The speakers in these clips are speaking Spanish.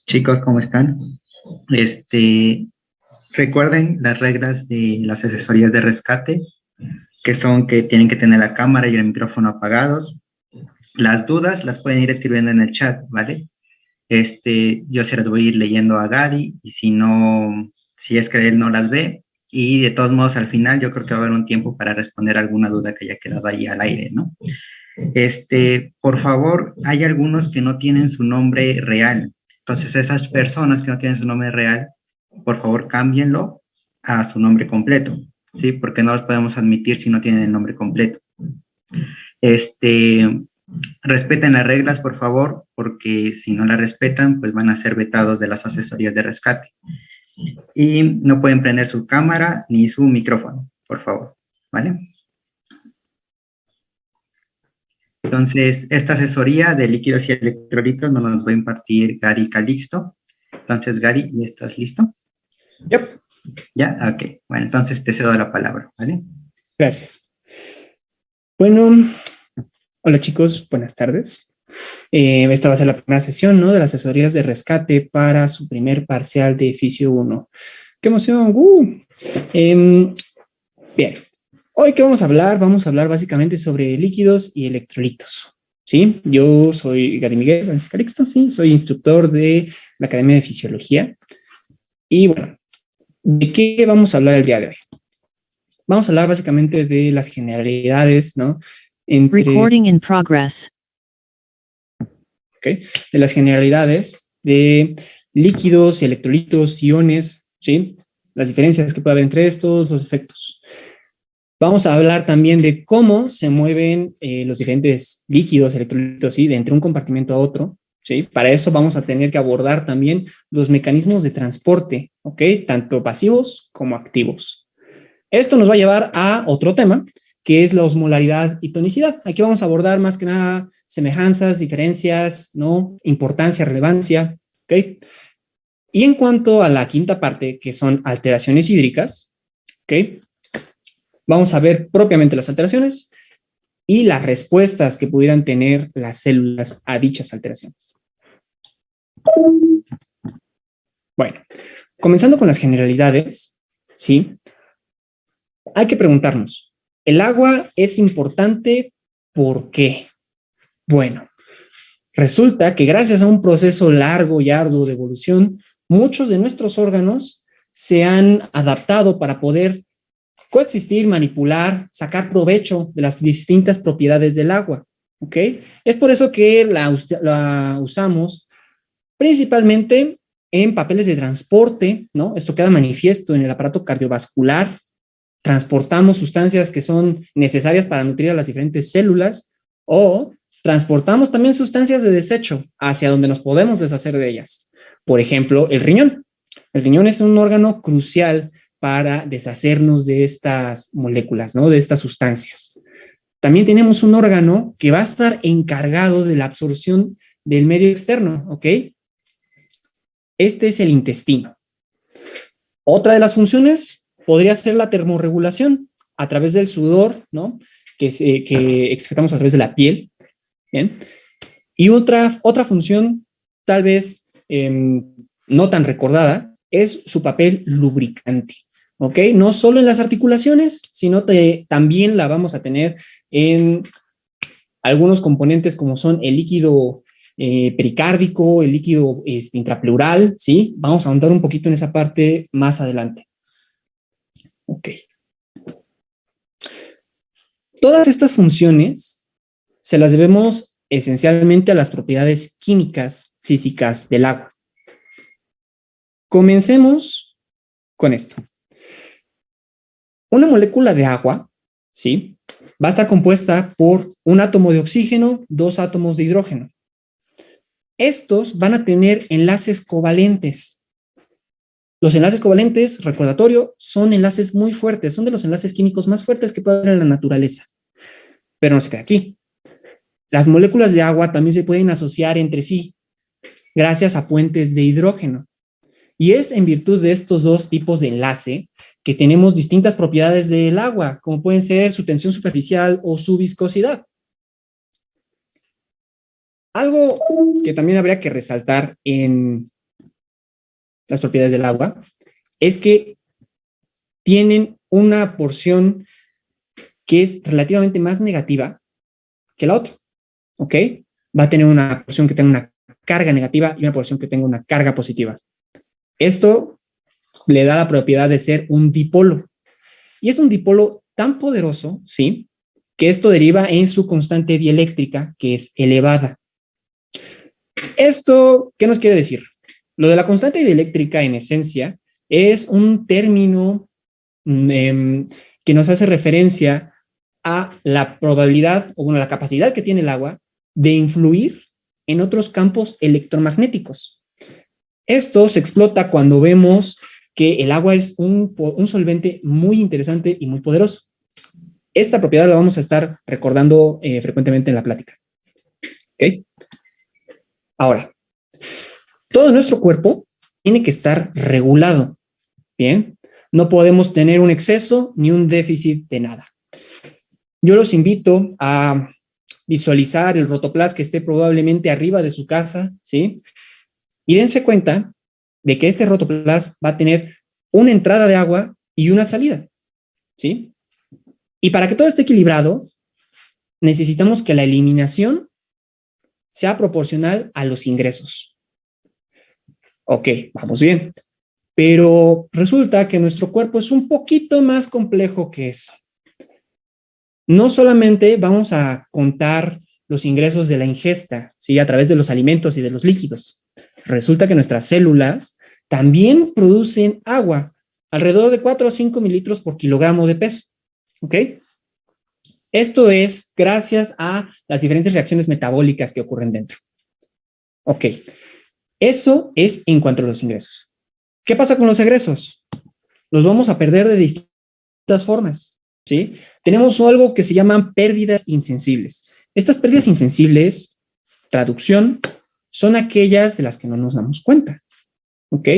Chicos, ¿cómo están? Recuerden las reglas de las asesorías de rescate, que son que tienen que tener la cámara y el micrófono apagados. Las dudas las pueden ir escribiendo en el chat, ¿vale? Yo se las voy a ir leyendo a Gary y si no, si es que él no las ve, y de todos modos al final yo creo que va a haber un tiempo para responder alguna duda que haya quedado ahí al aire, ¿no? Por favor, hay algunos que no tienen su nombre real. Entonces, esas personas que no tienen su nombre real, por favor, cámbienlo a su nombre completo, ¿sí? Porque no los podemos admitir si no tienen el nombre completo. Este, Respeten las reglas, por favor, porque si no las respetan, pues van a ser vetados de las asesorías de rescate. Y no pueden prender su cámara ni su micrófono, por favor, ¿vale? Entonces, esta asesoría de líquidos y electrolitos nos va a impartir Gary Calixto. Entonces, Gary, ¿ya estás listo? Yep. ¿Ya? Ok. Bueno, entonces te cedo la palabra, ¿vale? Gracias. Bueno, hola chicos, buenas tardes. Esta va a ser la primera sesión, ¿no? De las asesorías de rescate para su primer parcial de Fisio 1. ¡Qué emoción! Bien, hoy ¿qué vamos a hablar? Vamos a hablar básicamente sobre líquidos y electrolitos, ¿sí? Yo soy Gary Miguel Calixto, sí, soy instructor de la Academia de Fisiología. Y bueno, ¿de qué vamos a hablar el día de hoy? Vamos a hablar básicamente de las generalidades, ¿no? Recording in progress. ¿Okay? De las generalidades de líquidos, electrolitos, iones, ¿sí? Las diferencias que puede haber entre estos, los efectos. Vamos a hablar también de cómo se mueven los diferentes líquidos, electrolitos, ¿sí? De entre un compartimento a otro, ¿sí? Para eso vamos a tener que abordar también los mecanismos de transporte, ¿ok? Tanto pasivos como activos. Esto nos va a llevar a otro tema, que es la osmolaridad y tonicidad. Aquí vamos a abordar más que nada semejanzas, diferencias, ¿no? Importancia, relevancia, ¿ok? Y en cuanto a la quinta parte, que son alteraciones hídricas, ¿ok? Vamos a ver propiamente las alteraciones y las respuestas que pudieran tener las células a dichas alteraciones. Bueno, comenzando con las generalidades, ¿sí? Hay que preguntarnos, ¿el agua es importante? ¿Por qué? Bueno, resulta que gracias a un proceso largo y arduo de evolución, muchos de nuestros órganos se han adaptado para poder coexistir, manipular, sacar provecho de las distintas propiedades del agua, ¿ok? Es por eso que la usamos principalmente en papeles de transporte, ¿no? Esto queda manifiesto en el aparato cardiovascular. Transportamos sustancias que son necesarias para nutrir a las diferentes células o transportamos también sustancias de desecho hacia donde nos podemos deshacer de ellas. Por ejemplo, el riñón. El riñón es un órgano crucial para deshacernos de estas moléculas, ¿no? De estas sustancias. También tenemos un órgano que va a estar encargado de la absorción del medio externo, ¿ok? Este es el intestino. Otra de las funciones podría ser la termorregulación a través del sudor, ¿no? Que excretamos a través de la piel, ¿bien? Y otra función, tal vez no tan recordada, es su papel lubricante, ¿ok? No solo en las articulaciones, sino también la vamos a tener en algunos componentes como son el líquido pericárdico, el líquido intrapleural, ¿sí? Vamos a ahondar un poquito en esa parte más adelante. Ok. Todas estas funciones se las debemos esencialmente a las propiedades químicas, físicas del agua. Comencemos con esto. Una molécula de agua, ¿sí? Va a estar compuesta por un átomo de oxígeno, dos átomos de hidrógeno. Estos van a tener enlaces covalentes. Los enlaces covalentes, recordatorio, son enlaces muy fuertes, son de los enlaces químicos más fuertes que puede haber en la naturaleza. Pero no se queda aquí. Las moléculas de agua también se pueden asociar entre sí gracias a puentes de hidrógeno. Y es en virtud de estos dos tipos de enlace que tenemos distintas propiedades del agua, como pueden ser su tensión superficial o su viscosidad. Algo que también habría que resaltar en las propiedades del agua es que tienen una porción que es relativamente más negativa que la otra, ¿ok? Va a tener una porción que tenga una carga negativa y una porción que tenga una carga positiva. Esto le da la propiedad de ser un dipolo. Y es un dipolo tan poderoso, ¿sí?, que esto deriva en su constante dieléctrica, que es elevada. ¿Esto qué nos quiere decir? Lo de la constante dieléctrica, en esencia, es un término que nos hace referencia a la probabilidad, o bueno, la capacidad que tiene el agua de influir en otros campos electromagnéticos. Esto se explota cuando vemos que el agua es un solvente muy interesante y muy poderoso. Esta propiedad la vamos a estar recordando frecuentemente en la plática. ¿Ok? Ahora, todo nuestro cuerpo tiene que estar regulado. Bien, no podemos tener un exceso ni un déficit de nada. Yo los invito a visualizar el rotoplas que esté probablemente arriba de su casa, ¿sí? Y dense cuenta de que este rotoplas va a tener una entrada de agua y una salida, ¿sí? Y para que todo esté equilibrado, necesitamos que la eliminación sea proporcional a los ingresos. Ok, vamos bien. Pero resulta que nuestro cuerpo es un poquito más complejo que eso. No solamente vamos a contar los ingresos de la ingesta, ¿sí?, a través de los alimentos y de los líquidos. Resulta que nuestras células también producen agua, alrededor de 4 a 5 mililitros por kilogramo de peso. ¿Ok? Esto es gracias a las diferentes reacciones metabólicas que ocurren dentro. Ok. Eso es en cuanto a los ingresos. ¿Qué pasa con los egresos? Los vamos a perder de distintas formas, ¿sí? Tenemos algo que se llaman pérdidas insensibles. Estas pérdidas insensibles, traducción, son aquellas de las que no nos damos cuenta, ¿ok?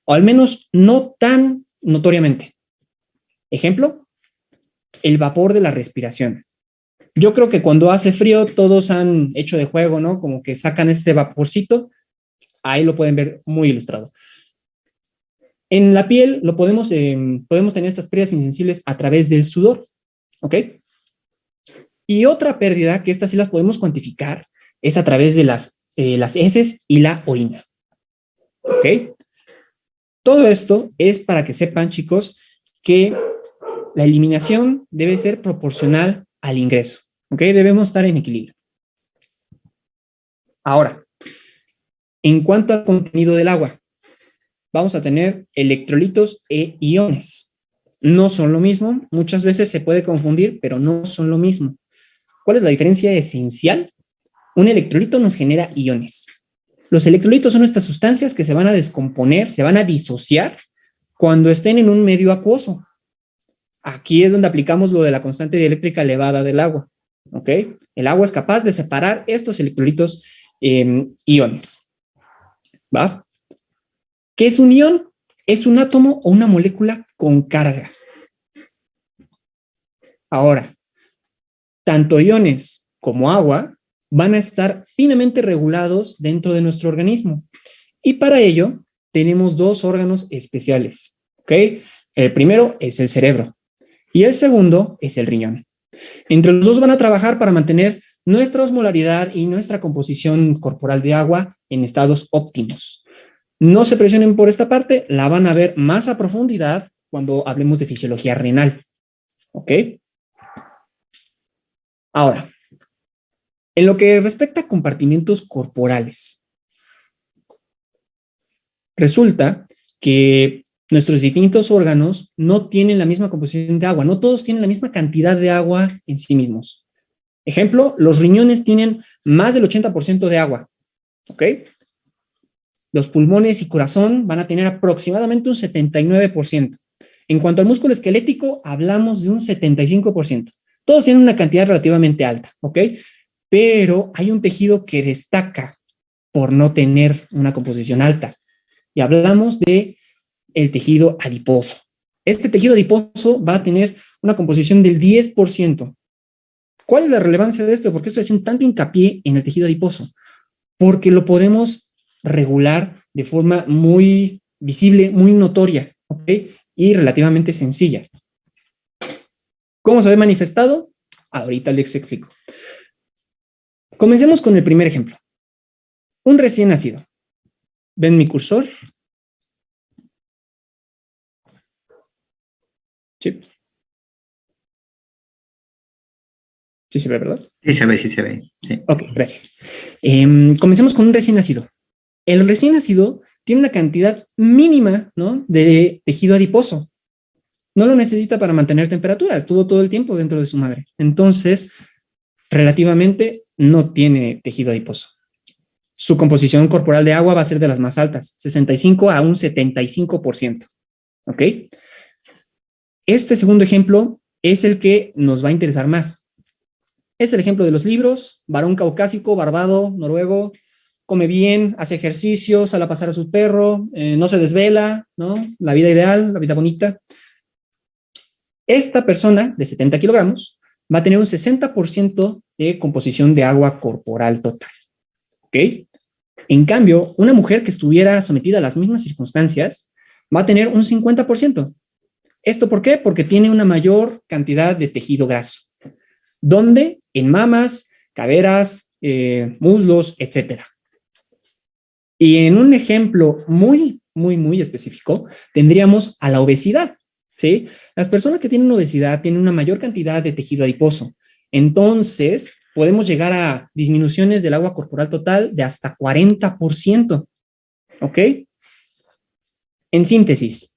O al menos no tan notoriamente. Ejemplo, el vapor de la respiración. Yo creo que cuando hace frío todos han hecho de juego, ¿no? Como que sacan este vaporcito. Ahí lo pueden ver muy ilustrado. En la piel lo podemos tener estas pérdidas insensibles a través del sudor, ¿ok? Y otra pérdida, que estas sí las podemos cuantificar, es a través de las heces y la orina, ¿ok? Todo esto es para que sepan, chicos, que la eliminación debe ser proporcional al ingreso, ¿ok? Debemos estar en equilibrio. Ahora, en cuanto al contenido del agua, vamos a tener electrolitos e iones. No son lo mismo, muchas veces se puede confundir, pero no son lo mismo. ¿Cuál es la diferencia esencial? Un electrolito nos genera iones. Los electrolitos son estas sustancias que se van a descomponer, se van a disociar cuando estén en un medio acuoso. Aquí es donde aplicamos lo de la constante dieléctrica elevada del agua, ¿ok? El agua es capaz de separar estos electrolitos iones, ¿va? ¿Qué es un ion? Es un átomo o una molécula con carga. Ahora, tanto iones como agua van a estar finamente regulados dentro de nuestro organismo. Y para ello tenemos dos órganos especiales, ¿ok? El primero es el cerebro y el segundo es el riñón. Entre los dos van a trabajar para mantener nuestra osmolaridad y nuestra composición corporal de agua en estados óptimos. No se presionen por esta parte, la van a ver más a profundidad cuando hablemos de fisiología renal, ¿ok? Ahora, en lo que respecta a compartimentos corporales, resulta que nuestros distintos órganos no tienen la misma composición de agua, no todos tienen la misma cantidad de agua en sí mismos. Ejemplo, los riñones tienen más del 80% de agua, ¿ok? Los pulmones y corazón van a tener aproximadamente un 79%. En cuanto al músculo esquelético, hablamos de un 75%. Todos tienen una cantidad relativamente alta, ¿ok? Pero hay un tejido que destaca por no tener una composición alta. Y hablamos de el tejido adiposo. Este tejido adiposo va a tener una composición del 10%. ¿Cuál es la relevancia de esto? ¿Por qué estoy haciendo tanto hincapié en el tejido adiposo? porque lo podemos regular de forma muy visible, muy notoria, ¿ok? Y relativamente sencilla. ¿Cómo se ve manifestado? Ahorita les explico. Comencemos con el primer ejemplo. Un recién nacido. ¿Ven mi cursor? Sí. Sí se ve, ¿verdad? Sí se ve, sí se ve. Sí. Ok, gracias. Comencemos con un recién nacido. El recién nacido tiene una cantidad mínima, ¿no?, de tejido adiposo. No lo necesita para mantener temperatura, estuvo todo el tiempo dentro de su madre. Entonces, relativamente no tiene tejido adiposo. Su composición corporal de agua va a ser de las más altas, 65 a un 75%. ¿Ok? Este segundo ejemplo es el que nos va a interesar más. Es el ejemplo de los libros: varón caucásico, barbado, noruego, come bien, hace ejercicio, sale a pasar a su perro, no se desvela, ¿no? La vida ideal, la vida bonita. Esta persona de 70 kilogramos va a tener un 60% de composición de agua corporal total. ¿Ok? En cambio, una mujer que estuviera sometida a las mismas circunstancias va a tener un 50%. ¿Esto por qué? Porque tiene una mayor cantidad de tejido graso. ¿Dónde? En mamas, caderas, muslos, etc. Y en un ejemplo muy específico, tendríamos a la obesidad, ¿sí? Las personas que tienen obesidad tienen una mayor cantidad de tejido adiposo. Entonces, podemos llegar a disminuciones del agua corporal total de hasta 40%. ¿Ok? En síntesis,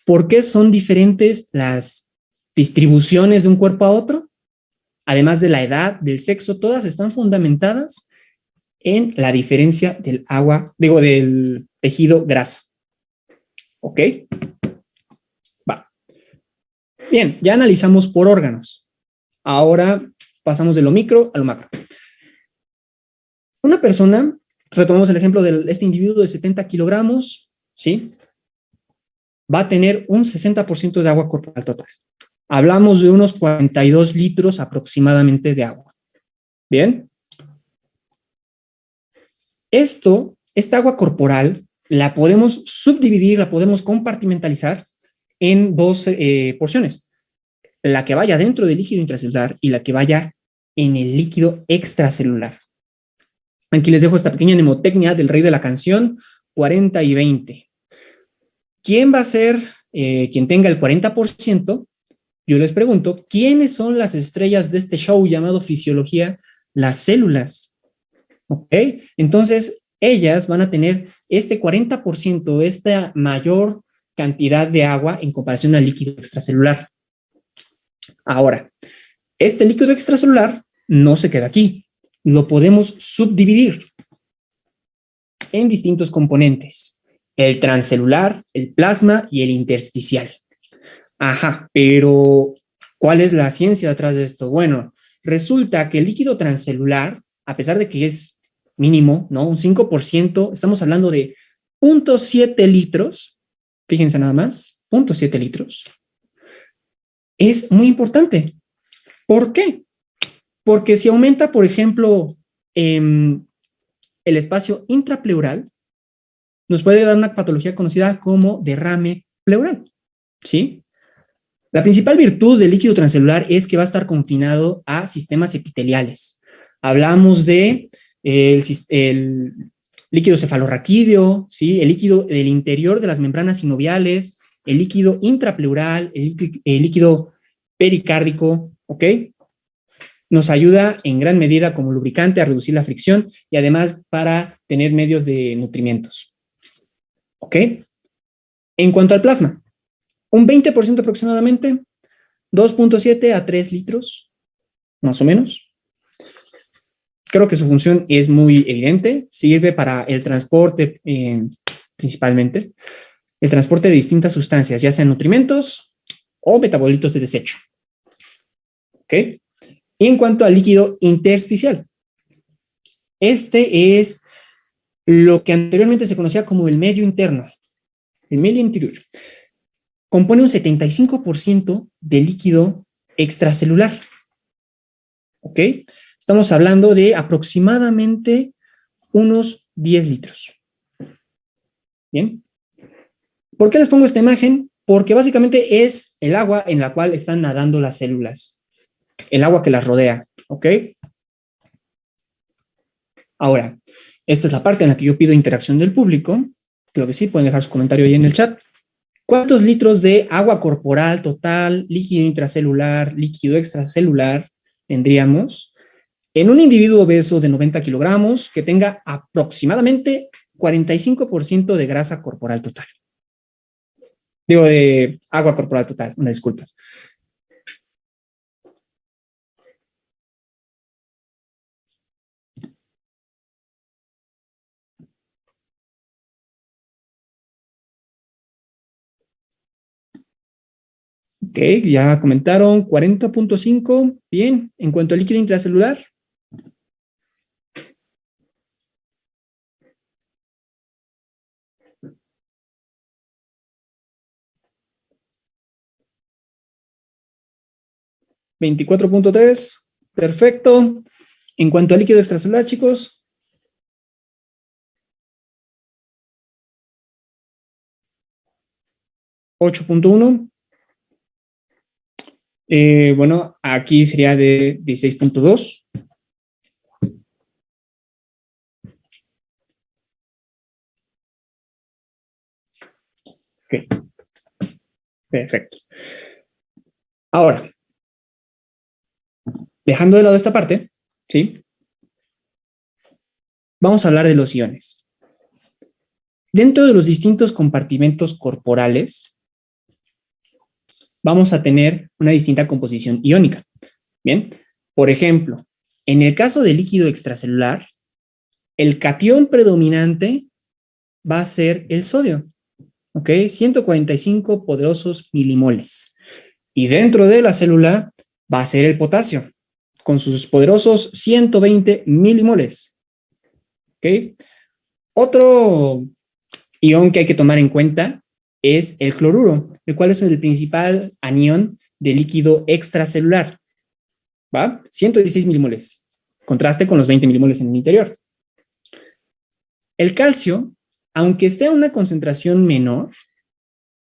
¿por qué son diferentes las distribuciones de un cuerpo a otro? Además de la edad, del sexo, todas están fundamentadas en la diferencia del del tejido graso. ¿Ok? Va. Bien, ya analizamos por órganos. Ahora pasamos de lo micro a lo macro. Una persona, retomamos el ejemplo de este individuo de 70 kilogramos, ¿sí? Va a tener un 60% de agua corporal total. Hablamos de unos 42 litros aproximadamente de agua. ¿Bien? Esta agua corporal la podemos subdividir, la podemos compartimentalizar en dos porciones. La que vaya dentro del líquido intracelular y la que vaya en el líquido extracelular. Aquí les dejo esta pequeña mnemotecnia del rey de la canción, 40 y 20. ¿Quién va a ser quien tenga el 40%? Yo les pregunto, ¿quiénes son las estrellas de este show llamado fisiología? Las células. ¿Ok? Entonces, ellas van a tener este 40%, esta mayor cantidad de agua en comparación al líquido extracelular. Ahora, este líquido extracelular no se queda aquí. Lo podemos subdividir en distintos componentes: el transcelular, el plasma y el intersticial. Ajá, pero ¿cuál es la ciencia detrás de esto? Bueno, resulta que el líquido transcelular, a pesar de que es mínimo, ¿no? Un 5%, estamos hablando de 0.7 litros, fíjense nada más, 0.7 litros, es muy importante. ¿Por qué? Porque si aumenta, por ejemplo, el espacio intrapleural, nos puede dar una patología conocida como derrame pleural, ¿sí? La principal virtud del líquido transcelular es que va a estar confinado a sistemas epiteliales. Hablamos de el líquido cefalorraquídeo, ¿sí? El líquido del interior de las membranas sinoviales, el líquido intrapleural, el líquido pericárdico, ¿ok? Nos ayuda en gran medida como lubricante a reducir la fricción y además para tener medios de nutrimientos. ¿Ok? En cuanto al plasma, un 20% aproximadamente, 2.7 a 3 litros, más o menos. Creo que su función es muy evidente, sirve para el transporte principalmente, el transporte de distintas sustancias, ya sean nutrimentos o metabolitos de desecho. ¿Ok? Y en cuanto al líquido intersticial, este es lo que anteriormente se conocía como el medio interno, el medio interior. Compone un 75% de líquido extracelular. ¿Ok? Estamos hablando de aproximadamente unos 10 litros. Bien. ¿Por qué les pongo esta imagen? Porque básicamente es el agua en la cual están nadando las células, el agua que las rodea, ¿ok? Ahora, esta es la parte en la que yo pido interacción del público. Creo que sí, pueden dejar su comentario ahí en el chat. ¿Cuántos litros de agua corporal total, líquido intracelular, líquido extracelular tendríamos en un individuo obeso de 90 kilogramos que tenga aproximadamente 45% de grasa corporal total? Digo, de agua corporal total, una disculpa. Ok, ya comentaron 40.5. Bien, en cuanto al líquido intracelular. $24.3. Perfecto. En cuanto al líquido extracelular, chicos. $8.1. Bueno, aquí sería de 16.2. Ok. Perfecto. Ahora, dejando de lado esta parte, ¿sí? Vamos a hablar de los iones. Dentro de los distintos compartimentos corporales, vamos a tener una distinta composición iónica. Bien, por ejemplo, en el caso del líquido extracelular, el catión predominante va a ser el sodio, ¿ok? 145 poderosos milimoles. Y dentro de la célula va a ser el potasio, con sus poderosos 120 milimoles, ¿ok? Otro ion que hay que tomar en cuenta es el cloruro, el cual es el principal anión de líquido extracelular, ¿va? 116 milimoles, contraste con los 20 milimoles en el interior. El calcio, aunque esté a una concentración menor,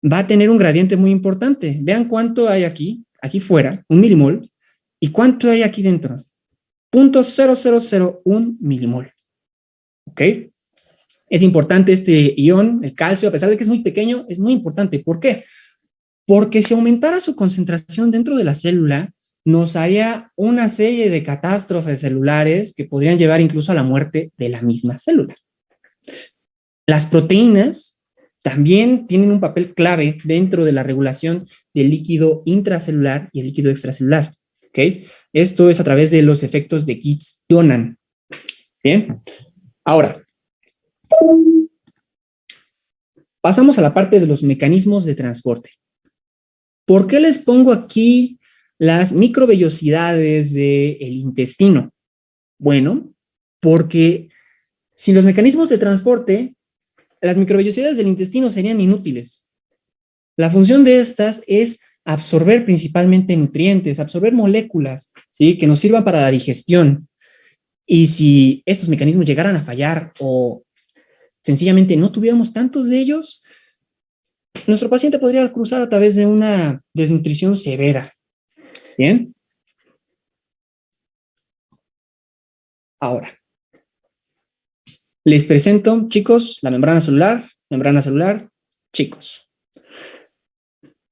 va a tener un gradiente muy importante. Vean cuánto hay aquí fuera, 1 milimol, y cuánto hay aquí dentro, 0.0001 milimol, ¿ok? Es importante este ion, el calcio, a pesar de que es muy pequeño, es muy importante. ¿Por qué? Porque si aumentara su concentración dentro de la célula, nos haría una serie de catástrofes celulares que podrían llevar incluso a la muerte de la misma célula. Las proteínas también tienen un papel clave dentro de la regulación del líquido intracelular y el líquido extracelular, ¿ok? Esto es a través de los efectos de Gibbs-Donan. Bien, ahora, pasamos a la parte de los mecanismos de transporte. ¿Por qué les pongo aquí las microvellosidades del intestino? Bueno, porque sin los mecanismos de transporte, las microvellosidades del intestino serían inútiles. La función de estas es absorber principalmente nutrientes, absorber moléculas, ¿sí? Que nos sirvan para la digestión. Y si estos mecanismos llegaran a fallar o sencillamente no tuviéramos tantos de ellos, nuestro paciente podría cruzar a través de una desnutrición severa. Bien. Ahora, les presento, chicos, la membrana celular, chicos.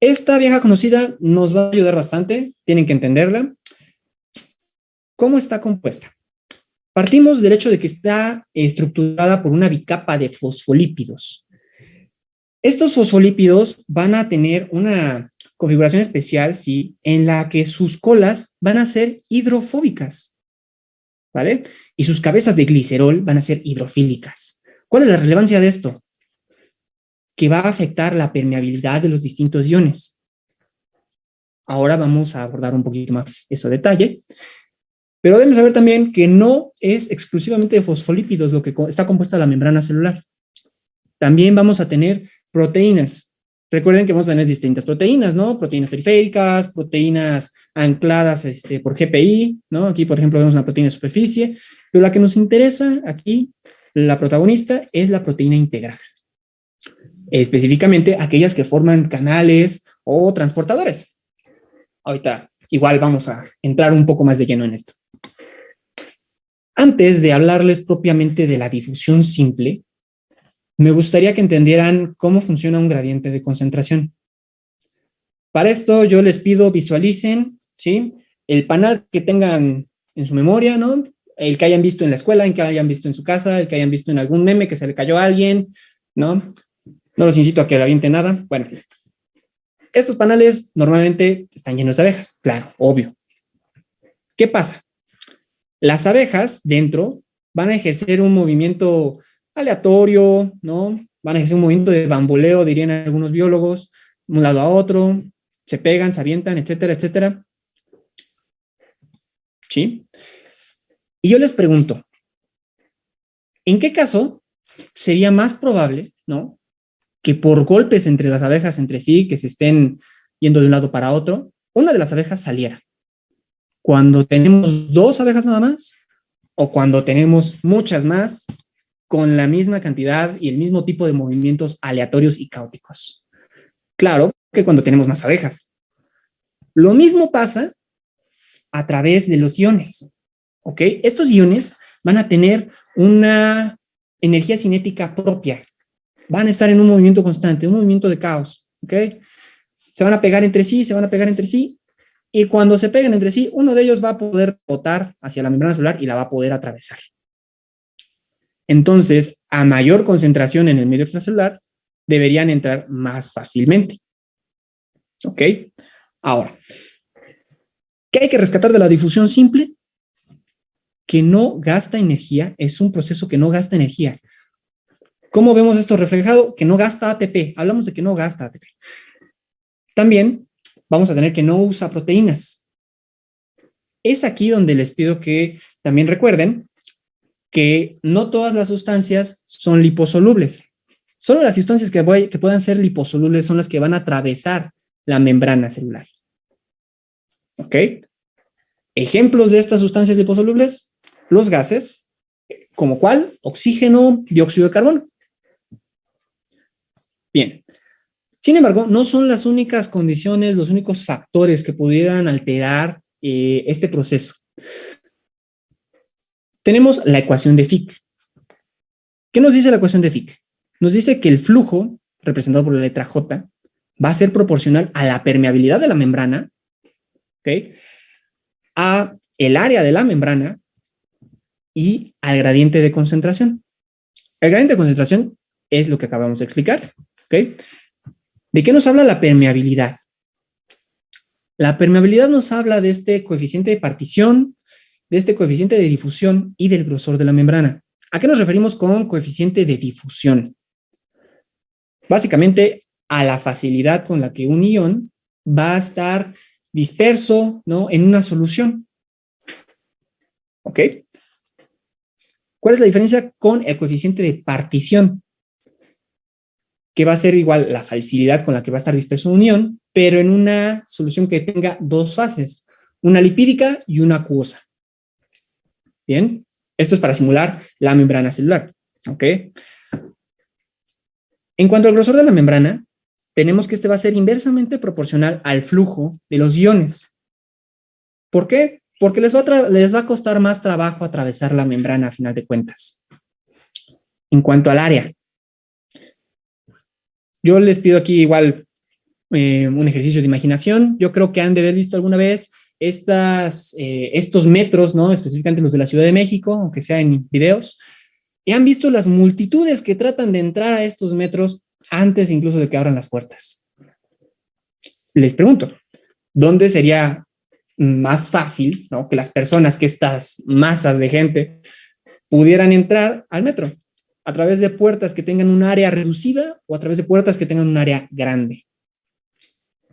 Esta vieja conocida nos va a ayudar bastante, tienen que entenderla. ¿Cómo está compuesta? Partimos del hecho de que está estructurada por una bicapa de fosfolípidos. Estos fosfolípidos van a tener una configuración especial, ¿sí? En la que sus colas van a ser hidrofóbicas, ¿vale? Y sus cabezas de glicerol van a ser hidrofílicas. ¿Cuál es la relevancia de esto? Que va a afectar la permeabilidad de los distintos iones. Ahora vamos a abordar un poquito más eso a detalle. Pero deben saber también que no es exclusivamente de fosfolípidos lo que está compuesta la membrana celular. También vamos a tener proteínas. Recuerden que vamos a tener distintas proteínas, ¿no? Proteínas periféricas, proteínas ancladas por GPI, ¿no? Aquí, por ejemplo, vemos una proteína de superficie, pero la que nos interesa aquí La protagonista es la proteína integral, específicamente aquellas que forman canales o transportadores. Ahorita igual vamos a entrar un poco más de lleno en esto. Antes de hablarles propiamente de la difusión simple, me gustaría que entendieran cómo funciona un gradiente de concentración. Para esto yo les pido visualicen, ¿sí?, el panel que tengan en su memoria, ¿no? El que hayan visto en la escuela, el que hayan visto en su casa, el que hayan visto en algún meme que se le cayó a alguien, ¿no? No los incito a que le avienten nada. Bueno, estos paneles normalmente están llenos de abejas, claro, obvio. ¿Qué pasa? Las abejas dentro van a ejercer un movimiento aleatorio, ¿no? Van a ejercer un movimiento de bamboleo, dirían algunos biólogos, de un lado a otro, se pegan, se avientan, etcétera, etcétera. ¿Sí? Y yo les pregunto, ¿en qué caso sería más probable, ¿no?, que por golpes entre las abejas entre sí, que se estén yendo de un lado para otro, una de las abejas saliera? ¿Cuando tenemos 2 abejas nada más? ¿O cuando tenemos muchas más con la misma cantidad y el mismo tipo de movimientos aleatorios y caóticos? Claro que cuando tenemos más abejas. Lo mismo pasa a través de los iones, ¿ok? Estos iones van a tener una energía cinética propia, van a estar en un movimiento constante, un movimiento de caos, ¿ok? Se van a pegar entre sí, y cuando se peguen entre sí, uno de ellos va a poder botar hacia la membrana celular y la va a poder atravesar. Entonces, a mayor concentración en el medio extracelular, deberían entrar más fácilmente, ¿ok? Ahora, ¿qué hay que rescatar de la difusión simple? Que no gasta energía, es un proceso que no gasta energía. ¿Cómo vemos esto reflejado? Que no gasta ATP. Hablamos de que no gasta ATP. También vamos a tener que no usa proteínas. Es aquí donde les pido que también recuerden que no todas las sustancias son liposolubles. Solo las sustancias que puedan ser liposolubles son las que van a atravesar la membrana celular. ¿Ok? Ejemplos de estas sustancias liposolubles, los gases, como cuál, oxígeno, dióxido de carbono. Bien. Sin embargo, no son las únicas condiciones, los únicos factores que pudieran alterar este proceso. Tenemos la ecuación de Fick. ¿Qué nos dice la ecuación de Fick? Nos dice que el flujo, representado por la letra J, va a ser proporcional a la permeabilidad de la membrana, ¿ok?, a el área de la membrana y al gradiente de concentración. El gradiente de concentración es lo que acabamos de explicar, ¿ok? ¿De qué nos habla la permeabilidad? La permeabilidad nos habla de este coeficiente de partición, de este coeficiente de difusión y del grosor de la membrana. ¿A qué nos referimos con coeficiente de difusión? Básicamente, a la facilidad con la que un ion va a estar disperso, ¿no?, en una solución. ¿Ok? ¿Cuál es la diferencia con el coeficiente de partición? Que va a ser igual la facilidad con la que va a estar disperso un ion, pero en una solución que tenga 2 fases, una lipídica y una acuosa. Bien, esto es para simular la membrana celular, ¿ok? En cuanto al grosor de la membrana, tenemos que este va a ser inversamente proporcional al flujo de los iones. ¿Por qué? Porque les va a costar más trabajo atravesar la membrana a final de cuentas. En cuanto al área, yo les pido aquí igual un ejercicio de imaginación. Yo creo que han de haber visto alguna vez estos metros, ¿no?, específicamente los de la Ciudad de México, aunque sea en videos, y han visto las multitudes que tratan de entrar a estos metros antes incluso de que abran las puertas. Les pregunto, ¿dónde sería más fácil, ¿no?, que las personas, que estas masas de gente pudieran entrar al metro? ¿A través de puertas que tengan un área reducida o a través de puertas que tengan un área grande?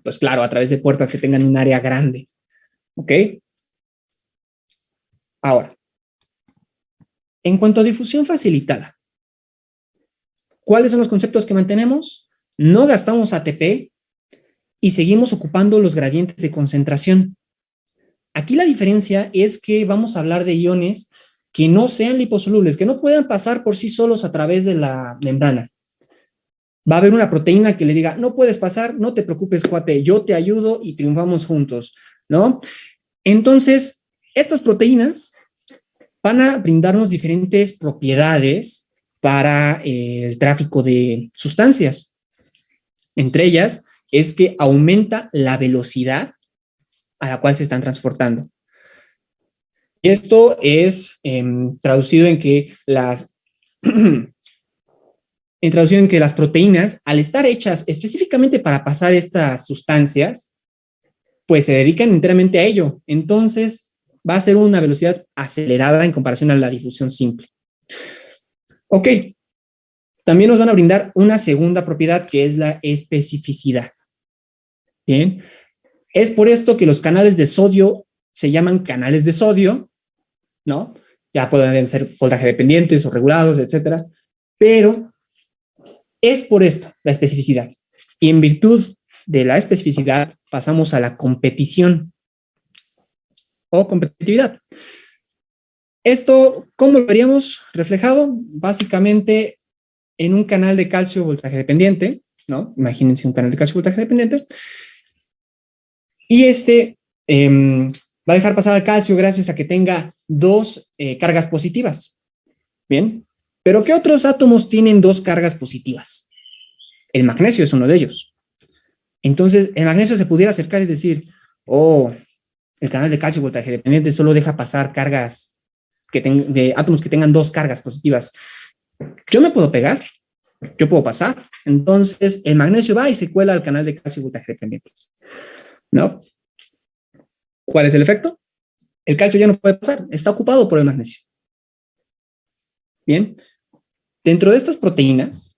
Pues claro, a través de puertas que tengan un área grande. ¿Ok? Ahora, en cuanto a difusión facilitada, ¿cuáles son los conceptos que mantenemos? No gastamos ATP y seguimos ocupando los gradientes de concentración. Aquí la diferencia es que vamos a hablar de iones que no sean liposolubles, que no puedan pasar por sí solos a través de la membrana. Va a haber una proteína que le diga, no puedes pasar, no te preocupes, cuate, yo te ayudo y triunfamos juntos, ¿no? Entonces, estas proteínas van a brindarnos diferentes propiedades para el tráfico de sustancias. Entre ellas es que aumenta la velocidad a la cual se están transportando. Y esto es traducido en que las proteínas, al estar hechas específicamente para pasar estas sustancias, pues se dedican enteramente a ello. Entonces, va a ser una velocidad acelerada en comparación a la difusión simple. Ok, también nos van a brindar una segunda propiedad que es la especificidad. Bien, es por esto que los canales de sodio se llaman canales de sodio, ¿no? Ya pueden ser voltaje dependientes o regulados, etcétera, pero es por esto la especificidad. Y en virtud de la especificidad pasamos a la competición o competitividad. Esto, ¿cómo lo veríamos reflejado? Básicamente en un canal de calcio voltaje dependiente, ¿no? Imagínense un canal de calcio voltaje dependiente. Y va a dejar pasar al calcio gracias a que tenga dos cargas positivas. Bien, pero ¿qué otros átomos tienen dos cargas positivas? El magnesio es uno de ellos. Entonces, el magnesio se pudiera acercar y decir, oh, el canal de calcio voltaje dependiente solo deja pasar cargas de átomos que tengan dos cargas positivas. Yo me puedo pegar, yo puedo pasar. Entonces, el magnesio va y se cuela al canal de calcio voltaje dependiente. ¿No? ¿Cuál es el efecto? El calcio ya no puede pasar, está ocupado por el magnesio. Bien, dentro de estas proteínas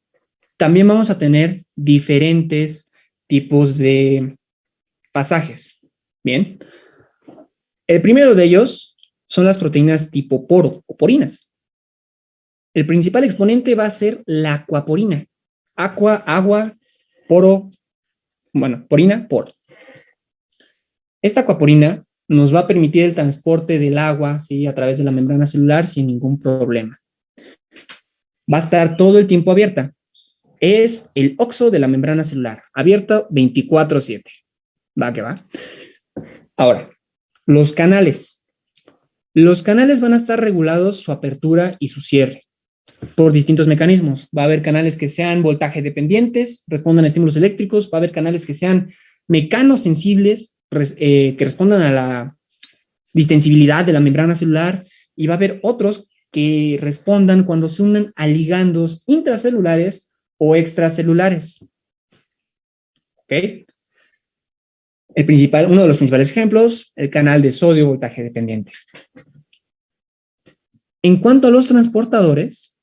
también vamos a tener diferentes tipos de pasajes. Bien, el primero de ellos son las proteínas tipo poro o porinas. El principal exponente va a ser la aquaporina. Agua, poro, bueno, porina, poro. Esta aquaporina nos va a permitir el transporte del agua, ¿sí?, a través de la membrana celular sin ningún problema. Va a estar todo el tiempo abierta. Es el OXO de la membrana celular, abierta 24/7. Va que va. Ahora, los canales. Los canales van a estar regulados su apertura y su cierre por distintos mecanismos. Va a haber canales que sean voltaje dependientes, respondan a estímulos eléctricos. Va a haber canales que sean mecanosensibles, que respondan a la distensibilidad de la membrana celular, y va a haber otros que respondan cuando se unen a ligandos intracelulares o extracelulares. ¿Ok? Uno de los principales ejemplos, el canal de sodio voltaje dependiente. En cuanto a los transportadores,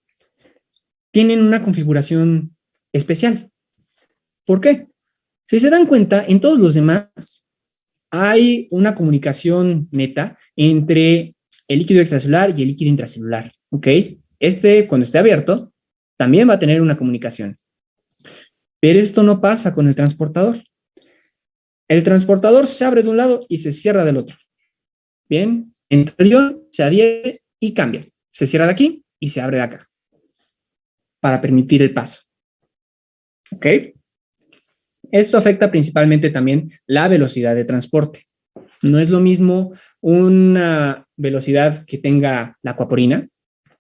tienen una configuración especial. ¿Por qué? Si se dan cuenta, en todos los demás hay una comunicación neta entre el líquido extracelular y el líquido intracelular, ¿ok? Cuando esté abierto, también va a tener una comunicación. Pero esto no pasa con el transportador. El transportador se abre de un lado y se cierra del otro. Bien, entra el ion, se adhiere y cambia. Se cierra de aquí y se abre de acá para permitir el paso. ¿Ok? Esto afecta principalmente también la velocidad de transporte. No es lo mismo una velocidad que tenga la aquaporina,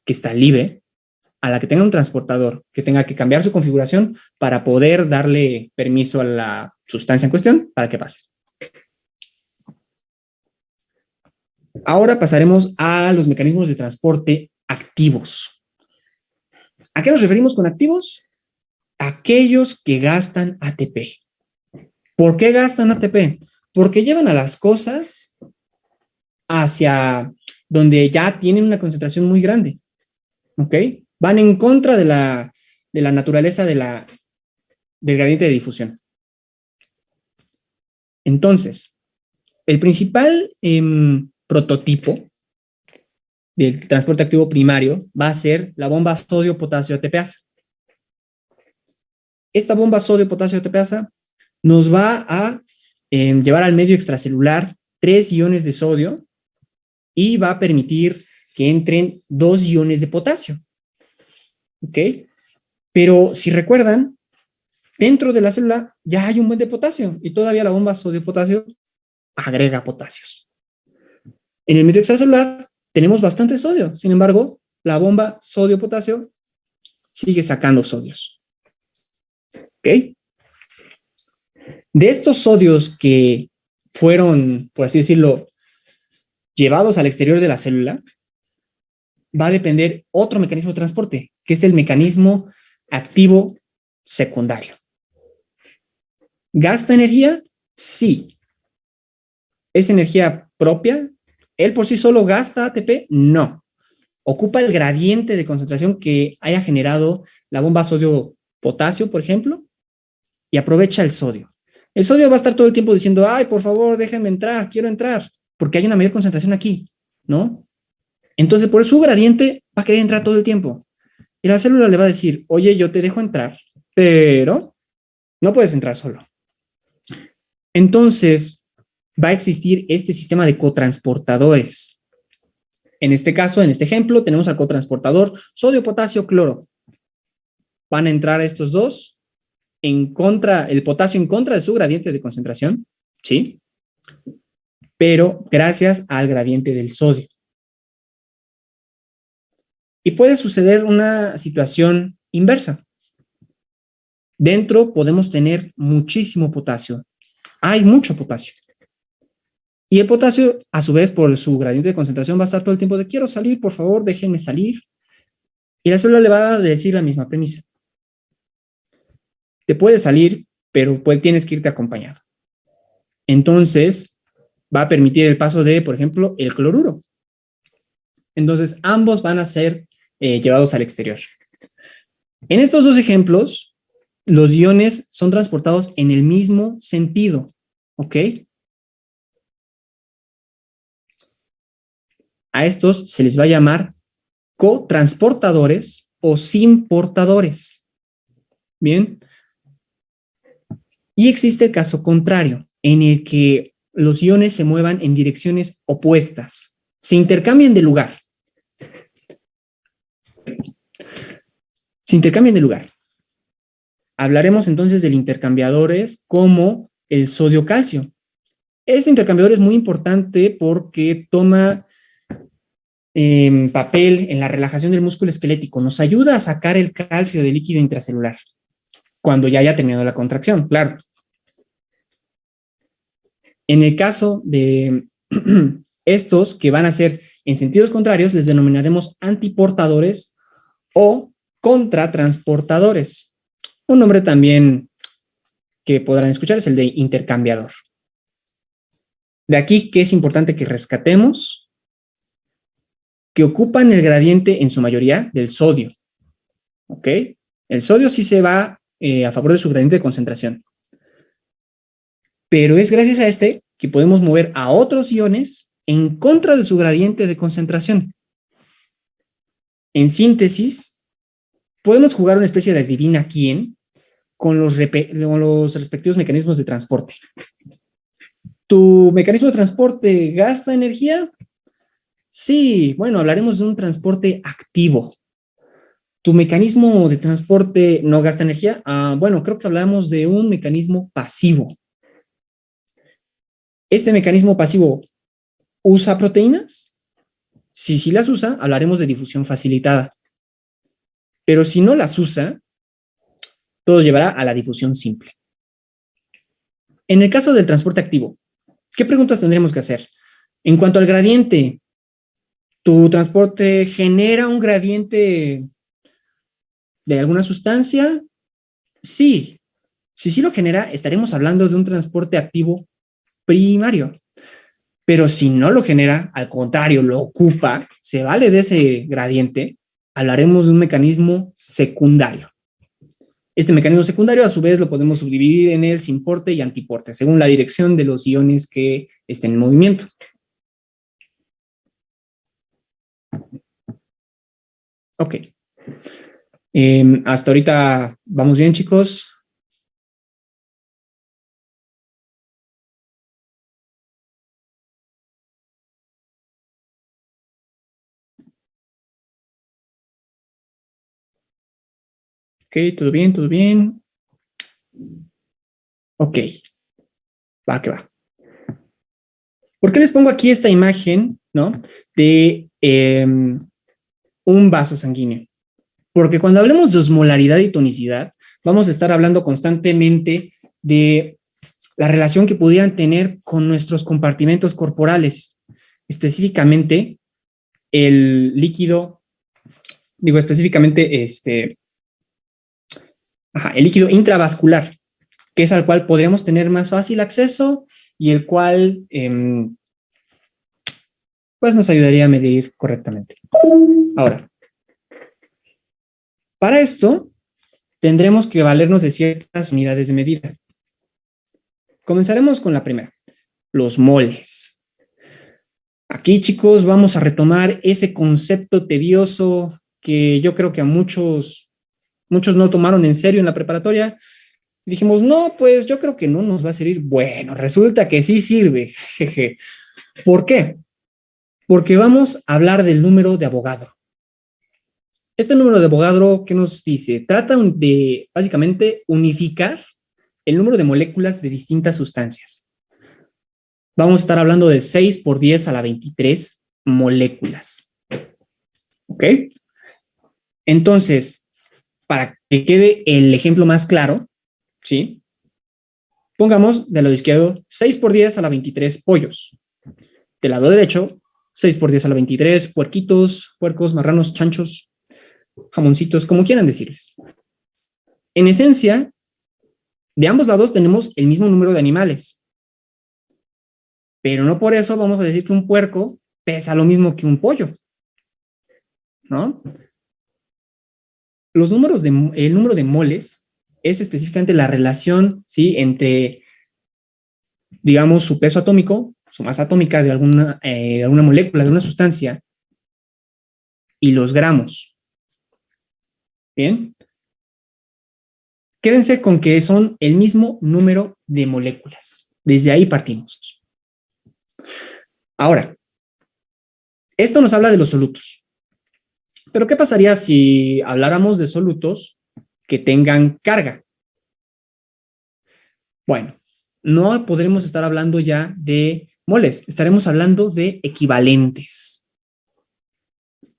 que está libre, a la que tenga un transportador, que tenga que cambiar su configuración para poder darle permiso a la sustancia en cuestión para que pase. Ahora pasaremos a los mecanismos de transporte activos. ¿A qué nos referimos con activos? Aquellos que gastan ATP. ¿Por qué gastan ATP? Porque llevan a las cosas hacia donde ya tienen una concentración muy grande. ¿Ok? Van en contra de la naturaleza del gradiente de difusión. Entonces, el principal prototipo del transporte activo primario va a ser la bomba sodio-potasio ATPasa. Esta bomba sodio-potasio ATPasa nos va a llevar al medio extracelular 3 iones de sodio y va a permitir que entren 2 iones de potasio. ¿Ok? Pero si recuerdan, dentro de la célula ya hay un buen de potasio y todavía la bomba sodio-potasio agrega potasios. En el medio extracelular tenemos bastante sodio. Sin embargo, la bomba sodio-potasio sigue sacando sodios. ¿Ok? De estos sodios que fueron, por así decirlo, llevados al exterior de la célula, va a depender otro mecanismo de transporte, que es el mecanismo activo secundario. ¿Gasta energía? Sí. ¿Es energía propia? ¿Él por sí solo gasta ATP? No. Ocupa el gradiente de concentración que haya generado la bomba sodio-potasio, por ejemplo, y aprovecha el sodio. El sodio va a estar todo el tiempo diciendo, ay, por favor, déjenme entrar, quiero entrar, porque hay una mayor concentración aquí, ¿no? Entonces, por su gradiente va a querer entrar todo el tiempo. Y la célula le va a decir, oye, yo te dejo entrar, pero no puedes entrar solo. Entonces, va a existir este sistema de cotransportadores. En este caso, en este ejemplo, tenemos al cotransportador sodio, potasio, cloro. Van a entrar estos dos en contra, el potasio en contra de su gradiente de concentración, ¿sí? Pero gracias al gradiente del sodio. Y puede suceder una situación inversa. Dentro podemos tener muchísimo potasio. Hay mucho potasio. Y el potasio, a su vez, por su gradiente de concentración, va a estar todo el tiempo de quiero salir, por favor, déjenme salir. Y la célula le va a decir la misma premisa. Te puedes salir, pero tienes que irte acompañado. Entonces, va a permitir el paso de, por ejemplo, el cloruro. Entonces, ambos van a ser llevados al exterior. En estos dos ejemplos, los iones son transportados en el mismo sentido, ¿ok? A estos se les va a llamar cotransportadores o simportadores. Bien. Y existe el caso contrario, en el que los iones se muevan en direcciones opuestas, se intercambian de lugar. Se intercambian de lugar. Hablaremos entonces de intercambiadores como el sodio-calcio. Este intercambiador es muy importante porque toma papel en la relajación del músculo esquelético. Nos ayuda a sacar el calcio del líquido intracelular cuando ya haya terminado la contracción, claro. En el caso de estos que van a ser en sentidos contrarios, les denominaremos antiportadores o contratransportadores. Un nombre también que podrán escuchar es el de intercambiador. De aquí que es importante que rescatemos que ocupan el gradiente en su mayoría del sodio. ¿Ok? El sodio sí se va a favor de su gradiente de concentración. Pero es gracias a este que podemos mover a otros iones en contra de su gradiente de concentración. En síntesis, podemos jugar una especie de adivina quién con los respectivos mecanismos de transporte. ¿Tu mecanismo de transporte gasta energía? Sí, bueno, hablaremos de un transporte activo. ¿Tu mecanismo de transporte no gasta energía? Bueno, creo que hablamos de un mecanismo pasivo. ¿Este mecanismo pasivo usa proteínas? Si las usa, hablaremos de difusión facilitada. Pero si no las usa, todo llevará a la difusión simple. En el caso del transporte activo, ¿qué preguntas tendremos que hacer? En cuanto al gradiente, ¿tu transporte genera un gradiente de alguna sustancia? Sí. Si sí lo genera, estaremos hablando de un transporte activo primario. Pero si no lo genera, al contrario, lo ocupa, se vale de ese gradiente, hablaremos de un mecanismo secundario. Este mecanismo secundario, a su vez, lo podemos subdividir en el simporte y antiporte, según la dirección de los iones que estén en movimiento. Ok. Hasta ahorita vamos bien, chicos. todo bien, todo bien. Ok, va que va. ¿Por qué les pongo aquí esta imagen, ¿no? De un vaso sanguíneo? Porque cuando hablemos de osmolaridad y tonicidad, vamos a estar hablando constantemente de la relación que pudieran tener con nuestros compartimentos corporales, específicamente el líquido, digo específicamente el líquido intravascular, que es al cual podríamos tener más fácil acceso y el cual pues nos ayudaría a medir correctamente. Ahora, para esto tendremos que valernos de ciertas unidades de medida. Comenzaremos con la primera, los moles. Aquí, chicos, vamos a retomar ese concepto tedioso que yo creo que a muchos no tomaron en serio en la preparatoria. Dijimos, no, pues yo creo que no nos va a servir. Bueno, resulta que sí sirve. Jeje. ¿Por qué? Porque vamos a hablar del número de Avogadro. Este número de Avogadro, ¿qué nos dice? Trata de, básicamente, unificar el número de moléculas de distintas sustancias. Vamos a estar hablando de 6 por 10 a la 23 moléculas. ¿Ok? Entonces, para que quede el ejemplo más claro, ¿sí? Pongamos del lado izquierdo 6 por 10 a la 23 pollos. Del lado derecho, 6 por 10 a la 23 puerquitos, puercos, marranos, chanchos, jamoncitos, como quieran decirles. En esencia, de ambos lados tenemos el mismo número de animales. Pero no por eso vamos a decir que un puerco pesa lo mismo que un pollo, ¿no? El número de moles es específicamente la relación, ¿sí? Entre, digamos, su peso atómico, su masa atómica de alguna molécula, de una sustancia, y los gramos. Bien. Quédense con que son el mismo número de moléculas. Desde ahí partimos. Ahora, esto nos habla de los solutos. Pero ¿qué pasaría si habláramos de solutos que tengan carga? Bueno, no podremos estar hablando ya de moles, estaremos hablando de equivalentes.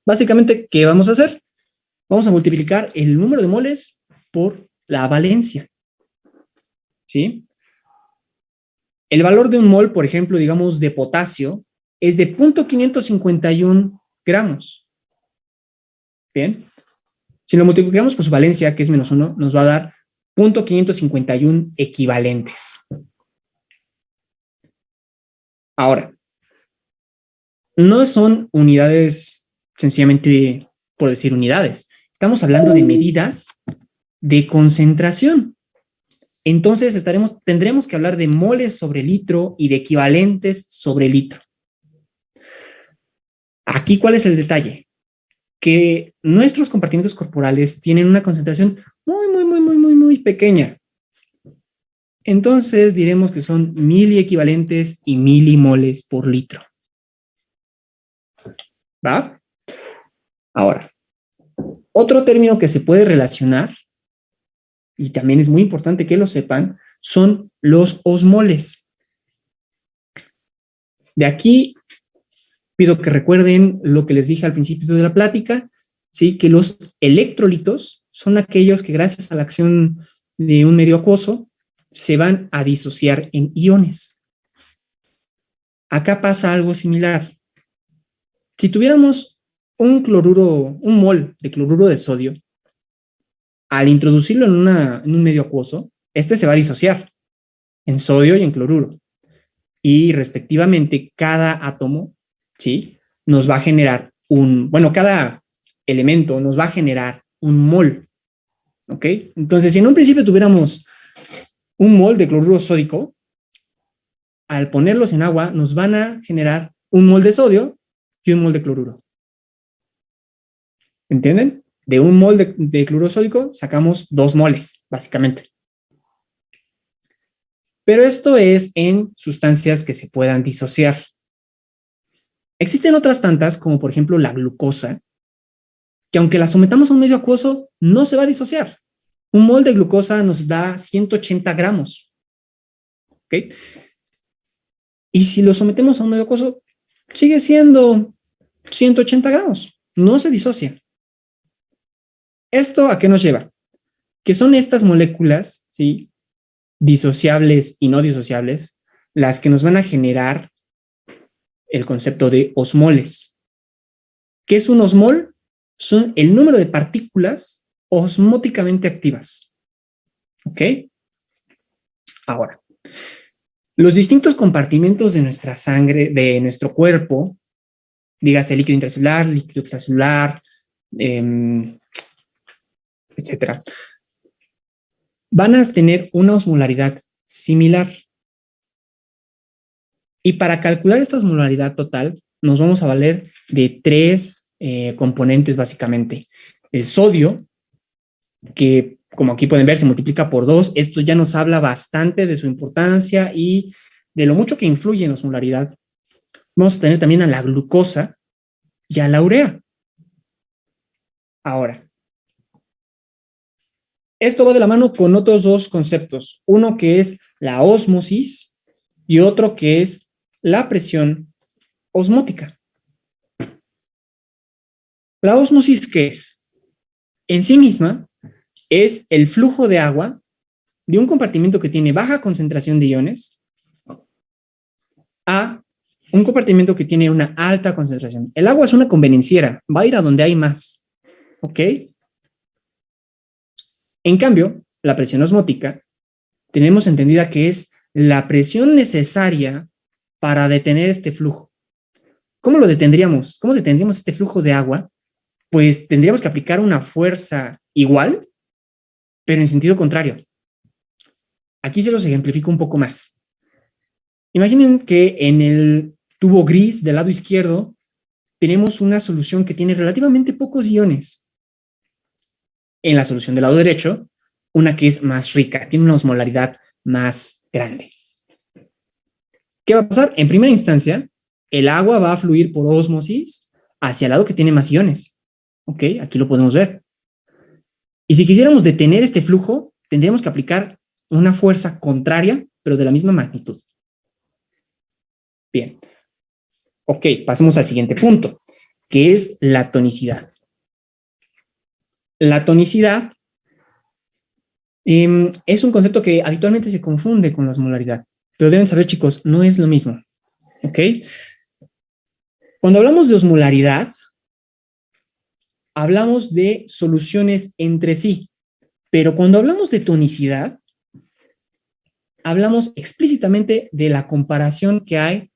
Básicamente, ¿qué vamos a hacer? Vamos a multiplicar el número de moles por la valencia. ¿Sí? El valor de un mol, por ejemplo, digamos, de potasio, es de 0.551 gramos. Bien. Si lo multiplicamos por su valencia, que es menos 1, nos va a dar 0.551 equivalentes. Ahora, no son unidades sencillamente por decir unidades. Estamos hablando de medidas de concentración. Entonces tendremos que hablar de moles sobre litro y de equivalentes sobre litro. Aquí, ¿cuál es el detalle? Que nuestros compartimentos corporales tienen una concentración muy pequeña. Entonces diremos que son miliequivalentes y milimoles por litro. ¿Va? Ahora, otro término que se puede relacionar, y también es muy importante que lo sepan, son los osmoles. De aquí pido que recuerden lo que les dije al principio de la plática, ¿sí? Que los electrolitos son aquellos que gracias a la acción de un medio acuoso se van a disociar en iones. Acá pasa algo similar. Si tuviéramos un mol de cloruro de sodio, al introducirlo en un medio acuoso, este se va a disociar en sodio y en cloruro. Y respectivamente, cada átomo, ¿sí? Nos va a generar cada elemento nos va a generar un mol. ¿Ok? Entonces, si en un principio tuviéramos un mol de cloruro sódico, al ponerlos en agua, nos van a generar un mol de sodio y un mol de cloruro. ¿Entienden? De un mol de cloruro sódico sacamos 2 moles, básicamente. Pero esto es en sustancias que se puedan disociar. Existen otras tantas, como por ejemplo la glucosa, que aunque la sometamos a un medio acuoso, no se va a disociar. Un mol de glucosa nos da 180 gramos. ¿Ok? Y si lo sometemos a un medio acuoso, sigue siendo 180 gramos. No se disocia. ¿Esto a qué nos lleva? Que son estas moléculas, ¿sí?, disociables y no disociables, las que nos van a generar el concepto de osmoles. ¿Qué es un osmol? Son el número de partículas osmóticamente activas. ¿Ok? Ahora, los distintos compartimentos de nuestra sangre, de nuestro cuerpo, dígase líquido intracelular, líquido extracelular, etcétera, van a tener una osmolaridad similar. Y para calcular esta osmolaridad total, nos vamos a valer de tres componentes básicamente. El sodio, que como aquí pueden ver se multiplica por 2. Esto ya nos habla bastante de su importancia y de lo mucho que influye en la osmolaridad. Vamos a tener también a la glucosa y a la urea. Ahora, esto va de la mano con otros dos conceptos. Uno que es la ósmosis y otro que es la presión osmótica. ¿La ósmosis qué es? En sí misma es el flujo de agua de un compartimento que tiene baja concentración de iones a un compartimento que tiene una alta concentración. El agua es una convenenciera, va a ir a donde hay más. ¿Ok? En cambio, la presión osmótica tenemos entendida que es la presión necesaria para detener este flujo. ¿Cómo lo detendríamos? ¿Cómo detendríamos este flujo de agua? Pues tendríamos que aplicar una fuerza igual, pero en sentido contrario. Aquí se los ejemplifico un poco más. Imaginen que en el tubo gris del lado izquierdo tenemos una solución que tiene relativamente pocos iones. En la solución del lado derecho, una que es más rica, tiene una osmolaridad más grande. ¿Qué va a pasar? En primera instancia, el agua va a fluir por ósmosis hacia el lado que tiene más iones. ¿Ok? Aquí lo podemos ver. Y si quisiéramos detener este flujo, tendríamos que aplicar una fuerza contraria, pero de la misma magnitud. Bien. Ok, pasemos al siguiente punto, que es la tonicidad. La tonicidad es un concepto que habitualmente se confunde con la osmolaridad, pero deben saber, chicos, no es lo mismo. ¿Ok? Cuando hablamos de osmolaridad, hablamos de soluciones entre sí, pero cuando hablamos de tonicidad, hablamos explícitamente de la comparación que hay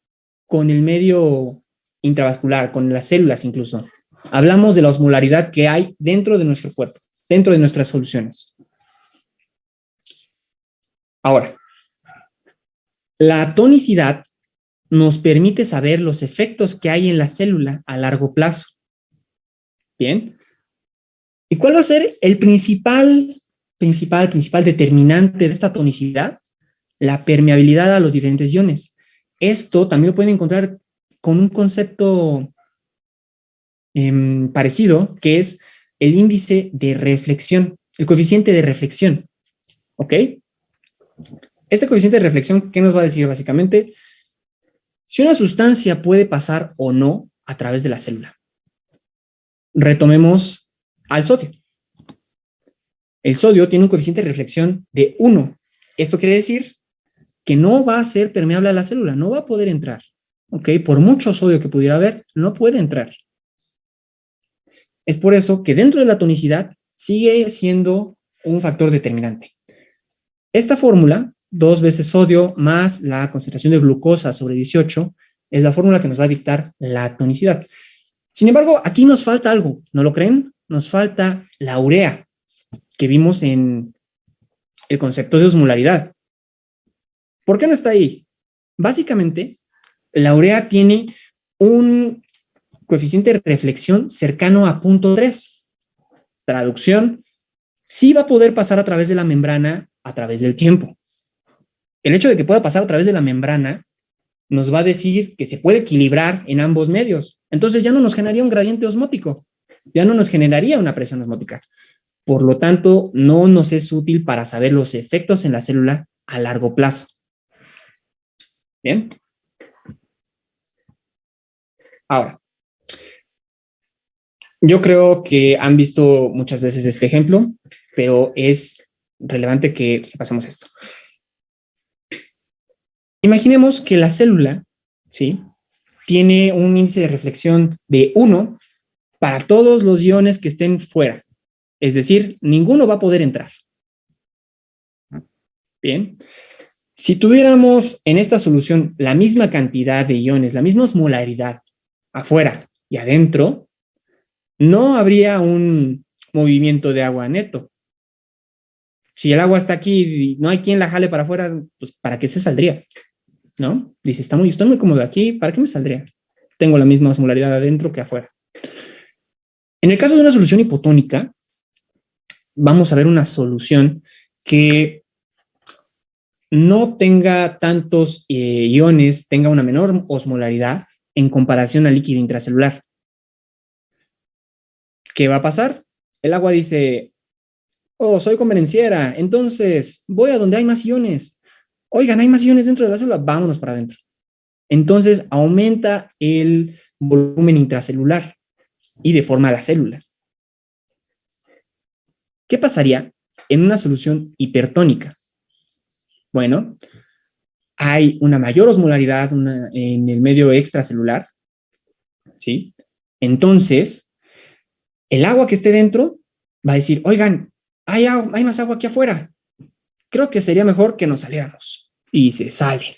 con el medio intravascular, con las células incluso. Hablamos de la osmolaridad que hay dentro de nuestro cuerpo, dentro de nuestras soluciones. Ahora, la tonicidad nos permite saber los efectos que hay en la célula a largo plazo. Bien. ¿Y cuál va a ser el principal determinante de esta tonicidad? La permeabilidad a los diferentes iones. Esto también lo pueden encontrar con un concepto parecido, que es el índice de reflexión, el coeficiente de reflexión. ¿Ok? Este coeficiente de reflexión, ¿qué nos va a decir básicamente? Si una sustancia puede pasar o no a través de la célula. Retomemos al sodio. El sodio tiene un coeficiente de reflexión de 1. Esto quiere decir que no va a ser permeable a la célula, no va a poder entrar. ¿Ok? Por mucho sodio que pudiera haber, no puede entrar. Es por eso que dentro de la tonicidad sigue siendo un factor determinante. Esta fórmula, 2 veces sodio más la concentración de glucosa sobre 18, es la fórmula que nos va a dictar la tonicidad. Sin embargo, aquí nos falta algo, ¿no lo creen? Nos falta la urea, que vimos en el concepto de osmolaridad. ¿Por qué no está ahí? Básicamente, la urea tiene un coeficiente de reflexión cercano a 0.3. Traducción, sí va a poder pasar a través de la membrana a través del tiempo. El hecho de que pueda pasar a través de la membrana nos va a decir que se puede equilibrar en ambos medios. Entonces ya no nos generaría un gradiente osmótico, ya no nos generaría una presión osmótica. Por lo tanto, no nos es útil para saber los efectos en la célula a largo plazo. Bien. Ahora, yo creo que han visto muchas veces este ejemplo, pero es relevante que repasemos esto. Imaginemos que la célula, ¿sí?, tiene un índice de reflexión de 1 para todos los iones que estén fuera. Es decir, ninguno va a poder entrar. Bien. Si tuviéramos en esta solución la misma cantidad de iones, la misma osmolaridad afuera y adentro, no habría un movimiento de agua neto. Si el agua está aquí y no hay quien la jale para afuera, pues ¿para qué se saldría? ¿No? Dice, estoy muy cómodo aquí, ¿para qué me saldría? Tengo la misma osmolaridad adentro que afuera. En el caso de una solución hipotónica, vamos a ver una solución que no tenga tantos iones, tenga una menor osmolaridad en comparación al líquido intracelular. ¿Qué va a pasar? El agua dice, oh, soy convenenciera, entonces voy a donde hay más iones. Oigan, hay más iones dentro de la célula, vámonos para adentro. Entonces aumenta el volumen intracelular y deforma la célula. ¿Qué pasaría en una solución hipertónica? Bueno, hay una mayor osmolaridad en el medio extracelular, ¿sí? Entonces, el agua que esté dentro va a decir, oigan, hay más agua aquí afuera. Creo que sería mejor que nos saliéramos. Y se sale.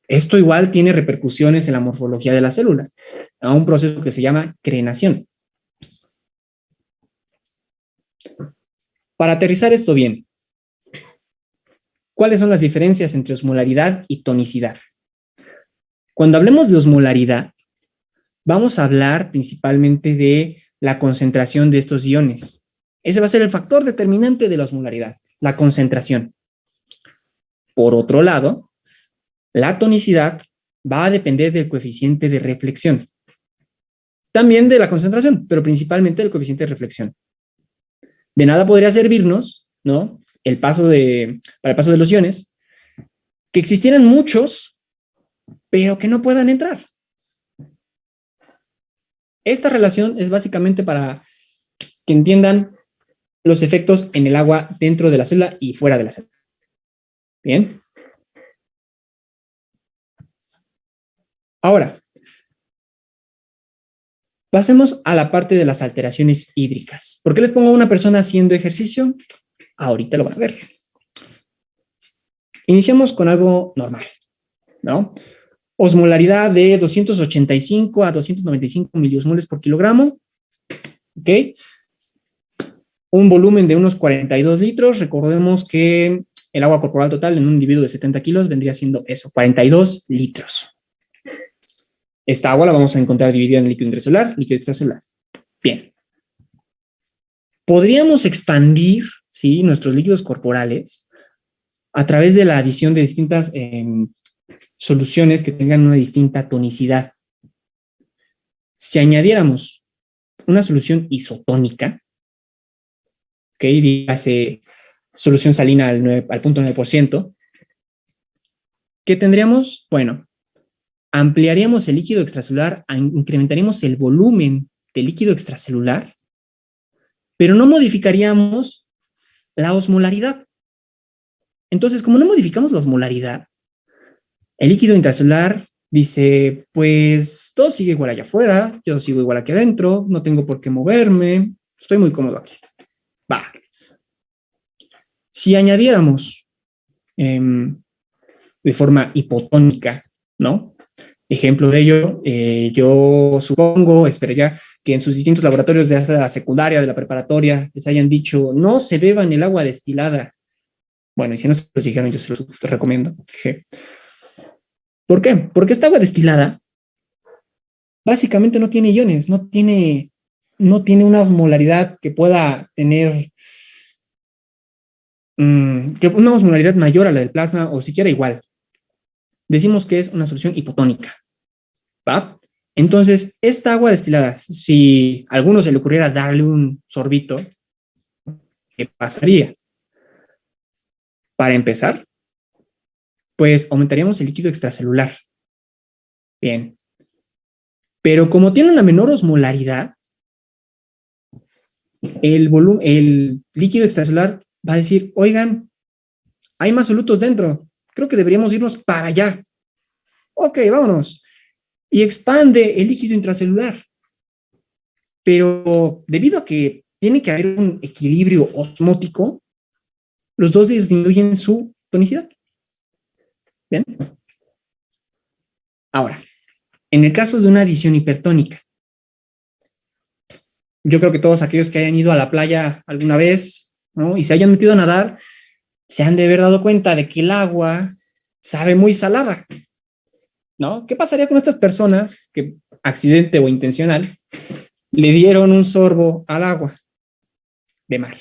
Esto igual tiene repercusiones en la morfología de la célula, a un proceso que se llama crenación. Para aterrizar esto bien, ¿cuáles son las diferencias entre osmolaridad y tonicidad? Cuando hablemos de osmolaridad, vamos a hablar principalmente de la concentración de estos iones. Ese va a ser el factor determinante de la osmolaridad, la concentración. Por otro lado, la tonicidad va a depender del coeficiente de reflexión. También de la concentración, pero principalmente del coeficiente de reflexión. De nada podría servirnos, ¿no?, para el paso de los iones, que existieran muchos, pero que no puedan entrar. Esta relación es básicamente para que entiendan los efectos en el agua dentro de la célula y fuera de la célula. Bien. Ahora, pasemos a la parte de las alteraciones hídricas. ¿Por qué les pongo a una persona haciendo ejercicio? Ahorita lo van a ver. Iniciamos con algo normal, ¿no? Osmolaridad de 285 a 295 miliosmoles por kilogramo. ¿Ok? Un volumen de unos 42 litros. Recordemos que el agua corporal total en un individuo de 70 kilos vendría siendo eso, 42 litros. Esta agua la vamos a encontrar dividida en líquido intracelular, líquido extracelular. Bien. Podríamos expandir, ¿sí?, nuestros líquidos corporales a través de la adición de distintas soluciones que tengan una distinta tonicidad. Si añadiéramos una solución isotónica, ¿ok?, dígase solución salina al 0.9%, ¿qué tendríamos? Bueno, ampliaríamos el líquido extracelular, incrementaríamos el volumen del líquido extracelular, pero no modificaríamos la osmolaridad. Entonces, como no modificamos la osmolaridad, el líquido intracelular dice, pues todo sigue igual allá afuera, yo sigo igual aquí adentro, no tengo por qué moverme, estoy muy cómodo aquí. Va. Si añadiéramos de forma hipotónica, ¿no? Ejemplo de ello, yo supongo, esperaría que en sus distintos laboratorios de la secundaria, de la preparatoria, les hayan dicho, no se beban el agua destilada. Bueno, y si no se los dijeron, yo se los recomiendo. ¿Por qué? Porque esta agua destilada básicamente no tiene iones, no tiene una osmolaridad que pueda tener una osmolaridad mayor a la del plasma o siquiera igual. Decimos que es una solución hipotónica, ¿va? Entonces, esta agua destilada, si a alguno se le ocurriera darle un sorbito, ¿ok?, ¿qué pasaría? Para empezar, pues aumentaríamos el líquido extracelular. Bien. Pero como tiene una menor osmolaridad, el líquido extracelular va a decir, oigan, hay más solutos dentro, creo que deberíamos irnos para allá. Ok, vámonos. Y expande el líquido intracelular. Pero debido a que tiene que haber un equilibrio osmótico, los dos disminuyen su tonicidad. ¿Bien? Ahora, en el caso de una adición hipertónica, yo creo que todos aquellos que hayan ido a la playa alguna vez, ¿no? Y se hayan metido a nadar, se han de haber dado cuenta de que el agua sabe muy salada, ¿no? ¿Qué pasaría con estas personas que, accidente o intencional, le dieron un sorbo al agua de mar?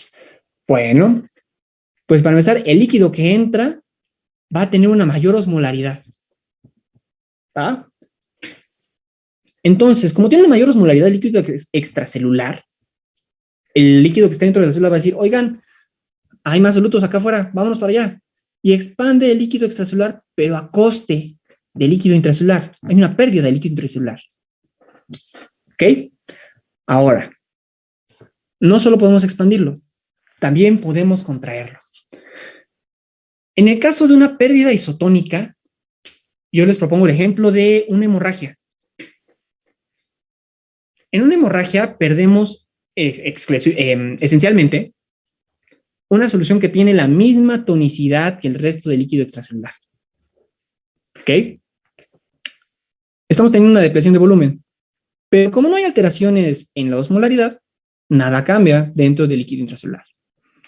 Bueno, pues para empezar, el líquido que entra va a tener una mayor osmolaridad. ¿Va? Entonces, como tiene una mayor osmolaridad el líquido extracelular, el líquido que está dentro de la célula va a decir, oigan, hay más solutos acá afuera, vámonos para allá. Y expande el líquido extracelular, pero a coste del líquido intracelular. Hay una pérdida de líquido intracelular. ¿Ok? Ahora, no solo podemos expandirlo, también podemos contraerlo. En el caso de una pérdida isotónica, yo les propongo el ejemplo de una hemorragia. En una hemorragia perdemos esencialmente una solución que tiene la misma tonicidad que el resto del líquido extracelular. ¿Ok? Estamos teniendo una depresión de volumen, pero como no hay alteraciones en la osmolaridad, nada cambia dentro del líquido intracelular.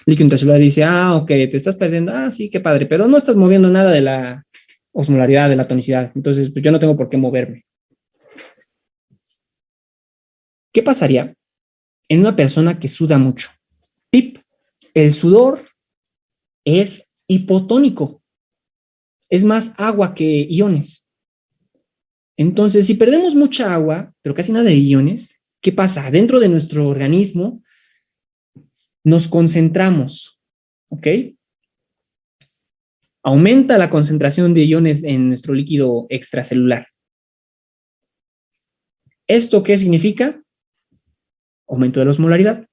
El líquido intracelular dice, ok, te estás perdiendo, sí, qué padre, pero no estás moviendo nada de la osmolaridad, de la tonicidad, entonces pues yo no tengo por qué moverme. ¿Qué pasaría en una persona que suda mucho? Tip, el sudor es hipotónico, es más agua que iones. Entonces, si perdemos mucha agua, pero casi nada de iones, ¿qué pasa? Dentro de nuestro organismo nos concentramos, ¿ok? Aumenta la concentración de iones en nuestro líquido extracelular. ¿Esto qué significa? Aumento de la osmolaridad.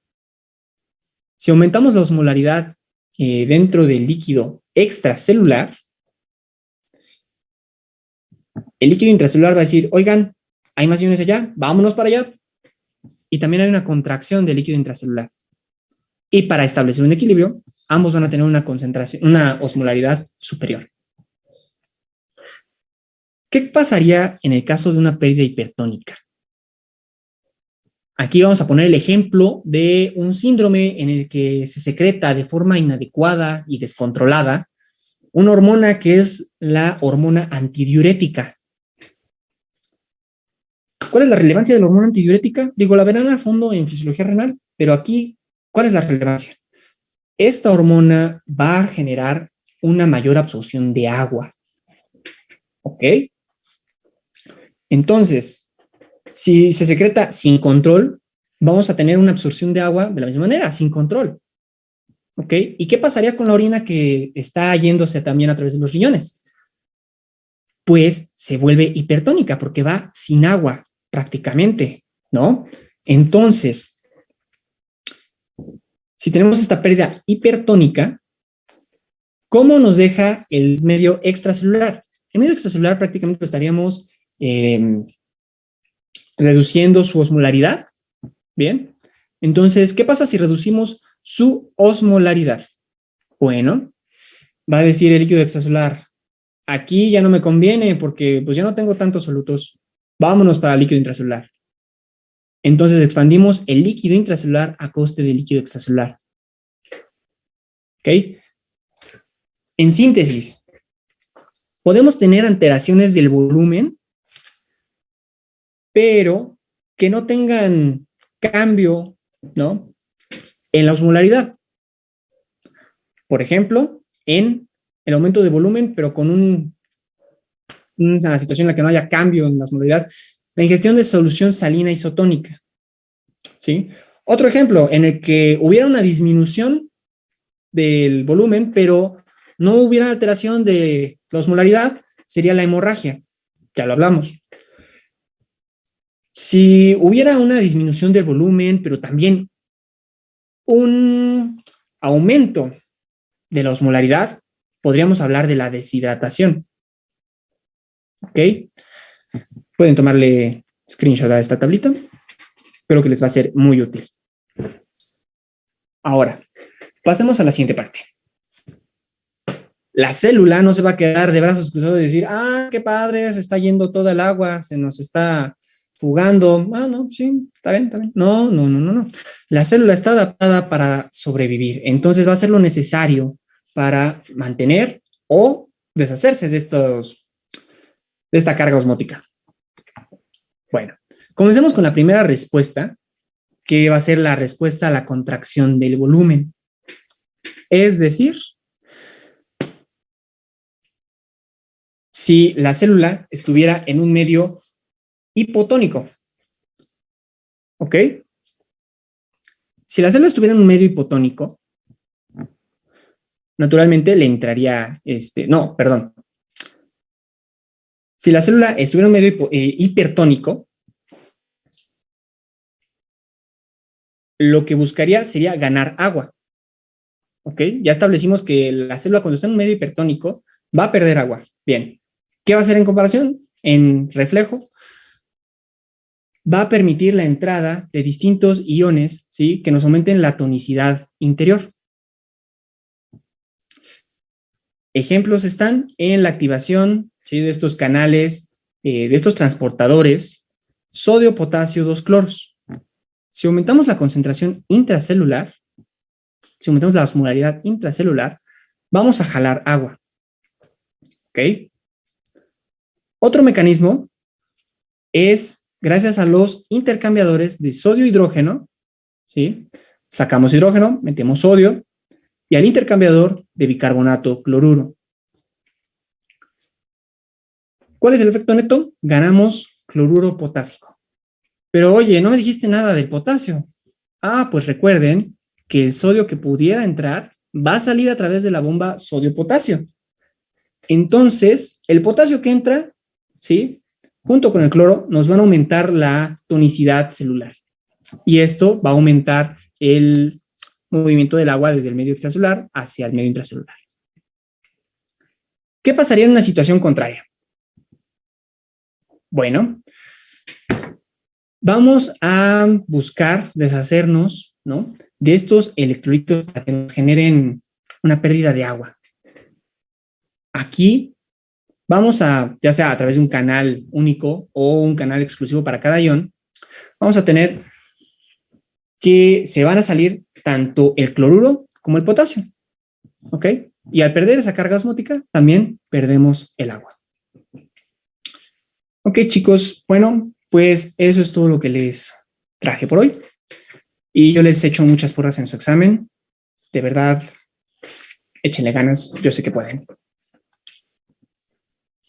Si aumentamos la osmolaridad dentro del líquido extracelular, el líquido intracelular va a decir, oigan, hay más iones allá, vámonos para allá. Y también hay una contracción del líquido intracelular. Y para establecer un equilibrio, ambos van a tener una concentración, una osmolaridad superior. ¿Qué pasaría en el caso de una pérdida hipertónica? Aquí vamos a poner el ejemplo de un síndrome en el que se secreta de forma inadecuada y descontrolada una hormona que es la hormona antidiurética. ¿Cuál es la relevancia de la hormona antidiurética? Digo, la verán a fondo en fisiología renal, pero aquí, ¿cuál es la relevancia? Esta hormona va a generar una mayor absorción de agua. ¿Ok? Entonces, si se secreta sin control, vamos a tener una absorción de agua de la misma manera, sin control. ¿Ok? ¿Y qué pasaría con la orina que está yéndose también a través de los riñones? Pues se vuelve hipertónica porque va sin agua prácticamente, ¿no? Entonces, si tenemos esta pérdida hipertónica, ¿cómo nos deja el medio extracelular? El medio extracelular prácticamente lo estaríamos reduciendo su osmolaridad. Bien. Entonces, ¿qué pasa si reducimos su osmolaridad? Bueno, va a decir el líquido extracelular, aquí ya no me conviene porque pues ya no tengo tantos solutos. Vámonos para el líquido intracelular. Entonces expandimos el líquido intracelular a coste del líquido extracelular. ¿Ok? En síntesis, podemos tener alteraciones del volumen, pero que no tengan cambio, ¿no?, en la osmolaridad. Por ejemplo, en el aumento de volumen, pero con una situación en la que no haya cambio en la osmolaridad, la ingestión de solución salina isotónica. ¿Sí? Otro ejemplo, en el que hubiera una disminución del volumen, pero no hubiera alteración de la osmolaridad, sería la hemorragia. Ya lo hablamos. Si hubiera una disminución del volumen, pero también un aumento de la osmolaridad, podríamos hablar de la deshidratación. ¿Ok? Pueden tomarle screenshot a esta tablita. Creo que les va a ser muy útil. Ahora, pasemos a la siguiente parte. La célula no se va a quedar de brazos cruzados y decir, ah, qué padre, se está yendo toda el agua, se nos está fugando. Ah, no, sí, está bien, está bien. No, no, no, no, no. La célula está adaptada para sobrevivir. Entonces va a ser lo necesario para mantener o deshacerse de esta carga osmótica. Bueno, comencemos con la primera respuesta, que va a ser la respuesta a la contracción del volumen. Es decir, si la célula estuviera en un medio hipotónico. ¿Ok? Si la célula estuviera en un medio hipotónico, naturalmente le entraría, no, perdón. Si la célula estuviera en un medio hipertónico, lo que buscaría sería ganar agua. ¿Ok? Ya establecimos que la célula cuando está en un medio hipertónico va a perder agua. Bien. ¿Qué va a hacer en comparación? En reflejo, va a permitir la entrada de distintos iones, ¿sí? Que nos aumenten la tonicidad interior. Ejemplos están en la activación, ¿sí? De estos canales, de estos transportadores, sodio, potasio, 2 cloros. Si aumentamos la concentración intracelular, si aumentamos la osmolaridad intracelular, vamos a jalar agua. ¿Ok? Otro mecanismo es gracias a los intercambiadores de sodio-hidrógeno, ¿sí? Sacamos hidrógeno, metemos sodio, y al intercambiador de bicarbonato cloruro. ¿Cuál es el efecto neto? Ganamos cloruro potásico. Pero oye, no me dijiste nada del potasio. Ah, pues recuerden que el sodio que pudiera entrar va a salir a través de la bomba sodio-potasio. Entonces, el potasio que entra, ¿sí? Junto con el cloro, nos van a aumentar la tonicidad celular. Y esto va a aumentar el movimiento del agua desde el medio extracelular hacia el medio intracelular. ¿Qué pasaría en una situación contraria? Bueno, vamos a buscar deshacernos, ¿no? De estos electrolitos para que nos generen una pérdida de agua. Aquí vamos a, ya sea a través de un canal único o un canal exclusivo para cada ion, vamos a tener que se van a salir tanto el cloruro como el potasio. ¿Ok? Y al perder esa carga osmótica, también perdemos el agua. Ok, chicos, bueno, pues eso es todo lo que les traje por hoy. Y yo les echo muchas porras en su examen. De verdad, échenle ganas, yo sé que pueden.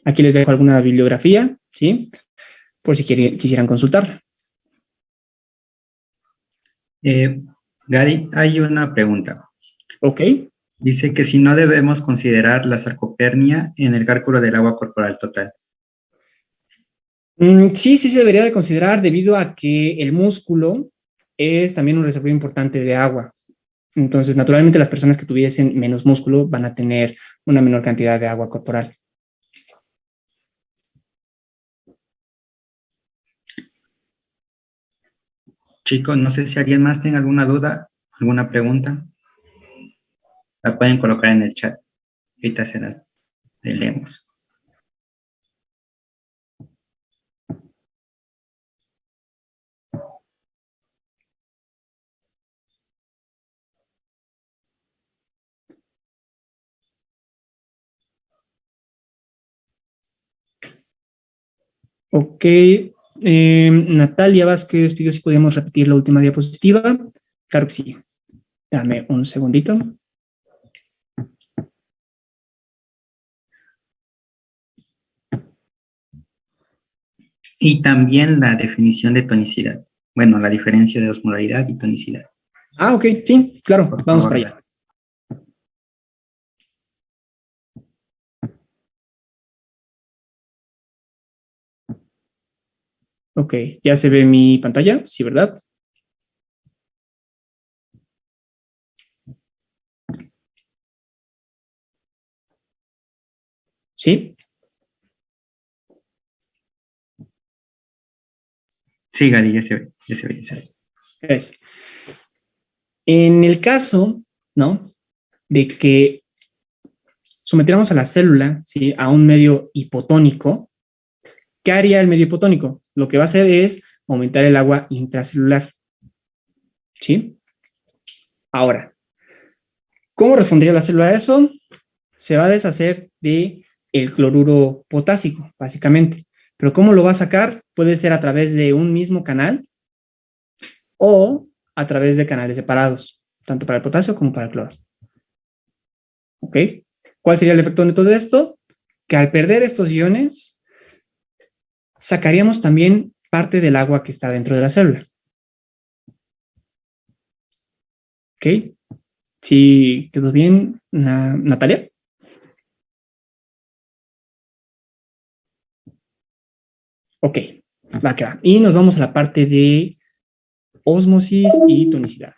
Aquí les dejo alguna bibliografía, ¿sí? Por si quisieran consultarla. Gary, hay una pregunta. Ok. Dice que si no debemos considerar la sarcopenia en el cálculo del agua corporal total. Sí, sí se debería de considerar debido a que el músculo es también un reservorio importante de agua. Entonces, naturalmente, las personas que tuviesen menos músculo van a tener una menor cantidad de agua corporal. Chicos, no sé si alguien más tiene alguna duda, alguna pregunta. La pueden colocar en el chat. Ahorita se las leemos. Ok. Natalia Vázquez pidió si podíamos repetir la última diapositiva. Claro que sí. Dame un segundito. Y también la definición de tonicidad. Bueno, la diferencia de osmolaridad y tonicidad. Ah, ok, sí, claro, Por vamos favor. para allá. Ok, ya se ve mi pantalla, sí, ¿verdad? ¿Sí? Sí, Gali, ya se ve, ya se ve, ya se ve. Es. En el caso, ¿no? De que sometiéramos a la célula, ¿sí? A un medio hipotónico, ¿qué haría el medio hipotónico? Lo que va a hacer es aumentar el agua intracelular, ¿sí? Ahora, ¿cómo respondería la célula a eso? Se va a deshacer de el cloruro potásico, básicamente. Pero ¿cómo lo va a sacar? Puede ser a través de un mismo canal o a través de canales separados, tanto para el potasio como para el cloro. ¿Ok? ¿Cuál sería el efecto neto de esto? Que al perder estos iones, sacaríamos también parte del agua que está dentro de la célula. ¿Ok? ¿Sí quedó bien, Natalia? Ok, va que va. Y nos vamos a la parte de ósmosis y tonicidad.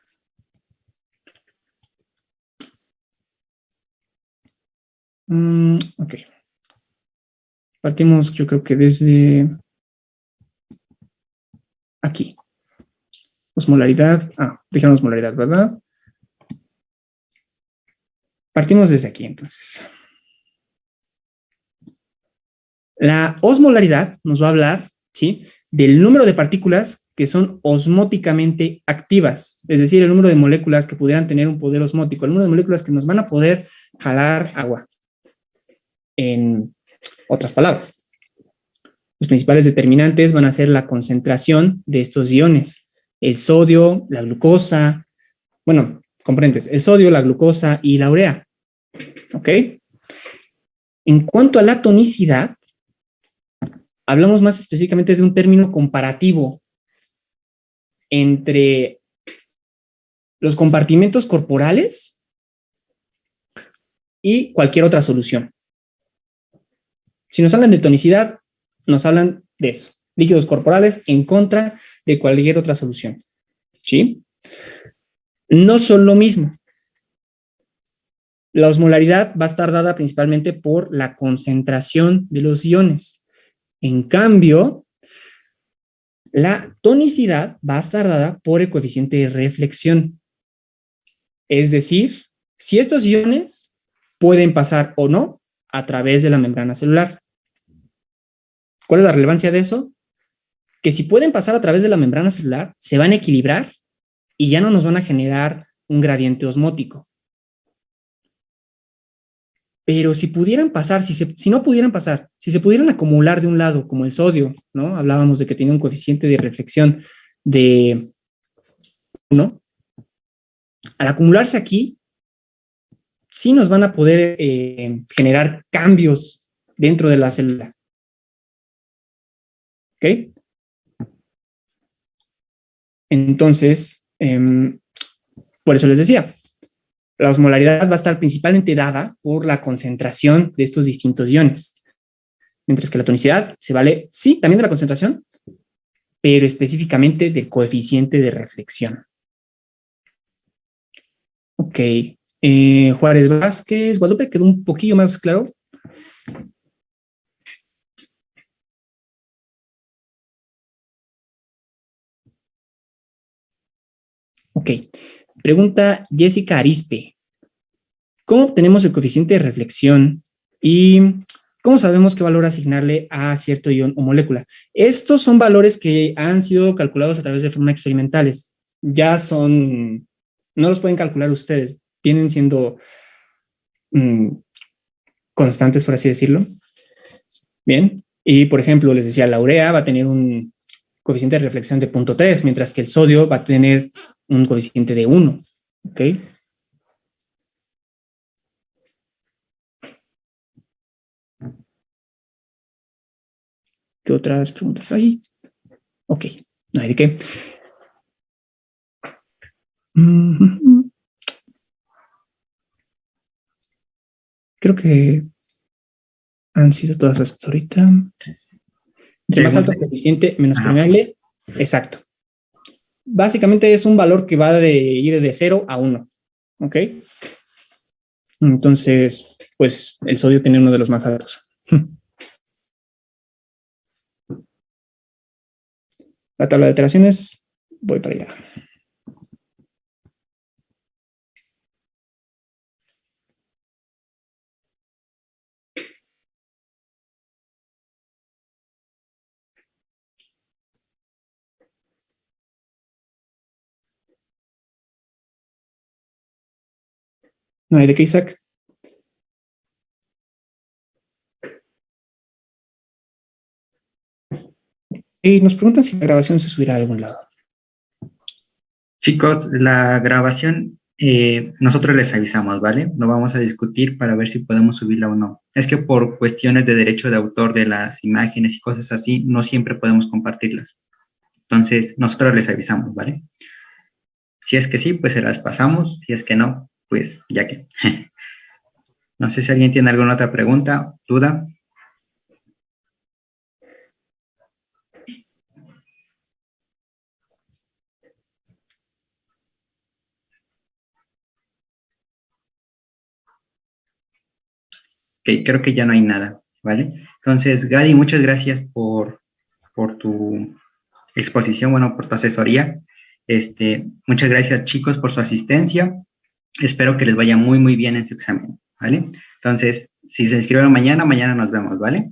Ok. Partimos, yo creo que desde aquí. Osmolaridad. Dijeron osmolaridad, ¿verdad? Partimos desde aquí, entonces. La osmolaridad nos va a hablar, ¿sí? Del número de partículas que son osmóticamente activas, es decir, el número de moléculas que pudieran tener un poder osmótico, el número de moléculas que nos van a poder jalar agua. En otras palabras, los principales determinantes van a ser la concentración de estos iones, el sodio, la glucosa, bueno, comprendes, el sodio, la glucosa y la urea. ¿Ok? En cuanto a la tonicidad, hablamos más específicamente de un término comparativo entre los compartimentos corporales y cualquier otra solución. Si nos hablan de tonicidad, nos hablan de eso, líquidos corporales en contra de cualquier otra solución. ¿Sí? No son lo mismo. La osmolaridad va a estar dada principalmente por la concentración de los iones. En cambio, la tonicidad va a estar dada por el coeficiente de reflexión. Es decir, si estos iones pueden pasar o no a través de la membrana celular. ¿Cuál es la relevancia de eso? Que si pueden pasar a través de la membrana celular, se van a equilibrar y ya no nos van a generar un gradiente osmótico. Pero si pudieran pasar, si no pudieran pasar, si se pudieran acumular de un lado, como el sodio, ¿no? Hablábamos de que tiene un coeficiente de reflexión de 1. Al acumularse aquí, sí nos van a poder generar cambios dentro de la célula. ¿Ok? Entonces, por eso les decía, la osmolaridad va a estar principalmente dada por la concentración de estos distintos iones, mientras que la tonicidad se vale, sí, también de la concentración, pero específicamente del coeficiente de reflexión. Ok, Juárez Vázquez, Guadalupe, quedó un poquillo más claro. Ok, pregunta Jessica Arispe. ¿Cómo obtenemos el coeficiente de reflexión y cómo sabemos qué valor asignarle a cierto ion o molécula? Estos son valores que han sido calculados a través de forma experimentales. Ya son, no los pueden calcular ustedes, vienen siendo constantes, por así decirlo. Bien, y por ejemplo, les decía, la urea va a tener un coeficiente de reflexión de 0.3, mientras que el sodio va a tener un coeficiente de 1. ¿Ok? ¿Qué otras preguntas hay? Ok, no hay de qué. Creo que han sido todas hasta ahorita. Entre más alto el Pregunta. coeficiente, menos Ajá. permeable. Exacto. Básicamente es un valor que va de ir de 0 a 1. ¿Ok? Entonces, pues el sodio tiene uno de los más altos. La tabla de alteraciones, voy para allá. No hay de qué, Isaac. Y nos preguntan si la grabación se subirá a algún lado. Chicos, la grabación, nosotros les avisamos, ¿vale? Lo vamos a discutir para ver si podemos subirla o no. Es que por cuestiones de derecho de autor de las imágenes y cosas así, no siempre podemos compartirlas. Entonces, nosotros les avisamos, ¿vale? Si es que sí, pues se las pasamos. Si es que no, pues ya que. No sé si alguien tiene alguna otra pregunta, duda. Ok, creo que ya no hay nada, ¿vale? Entonces, Gadi, muchas gracias por tu exposición, bueno, por tu asesoría. Muchas gracias, chicos, por su asistencia. Espero que les vaya muy, muy bien en su examen, ¿vale? Entonces, si se inscribieron mañana, mañana nos vemos, ¿vale?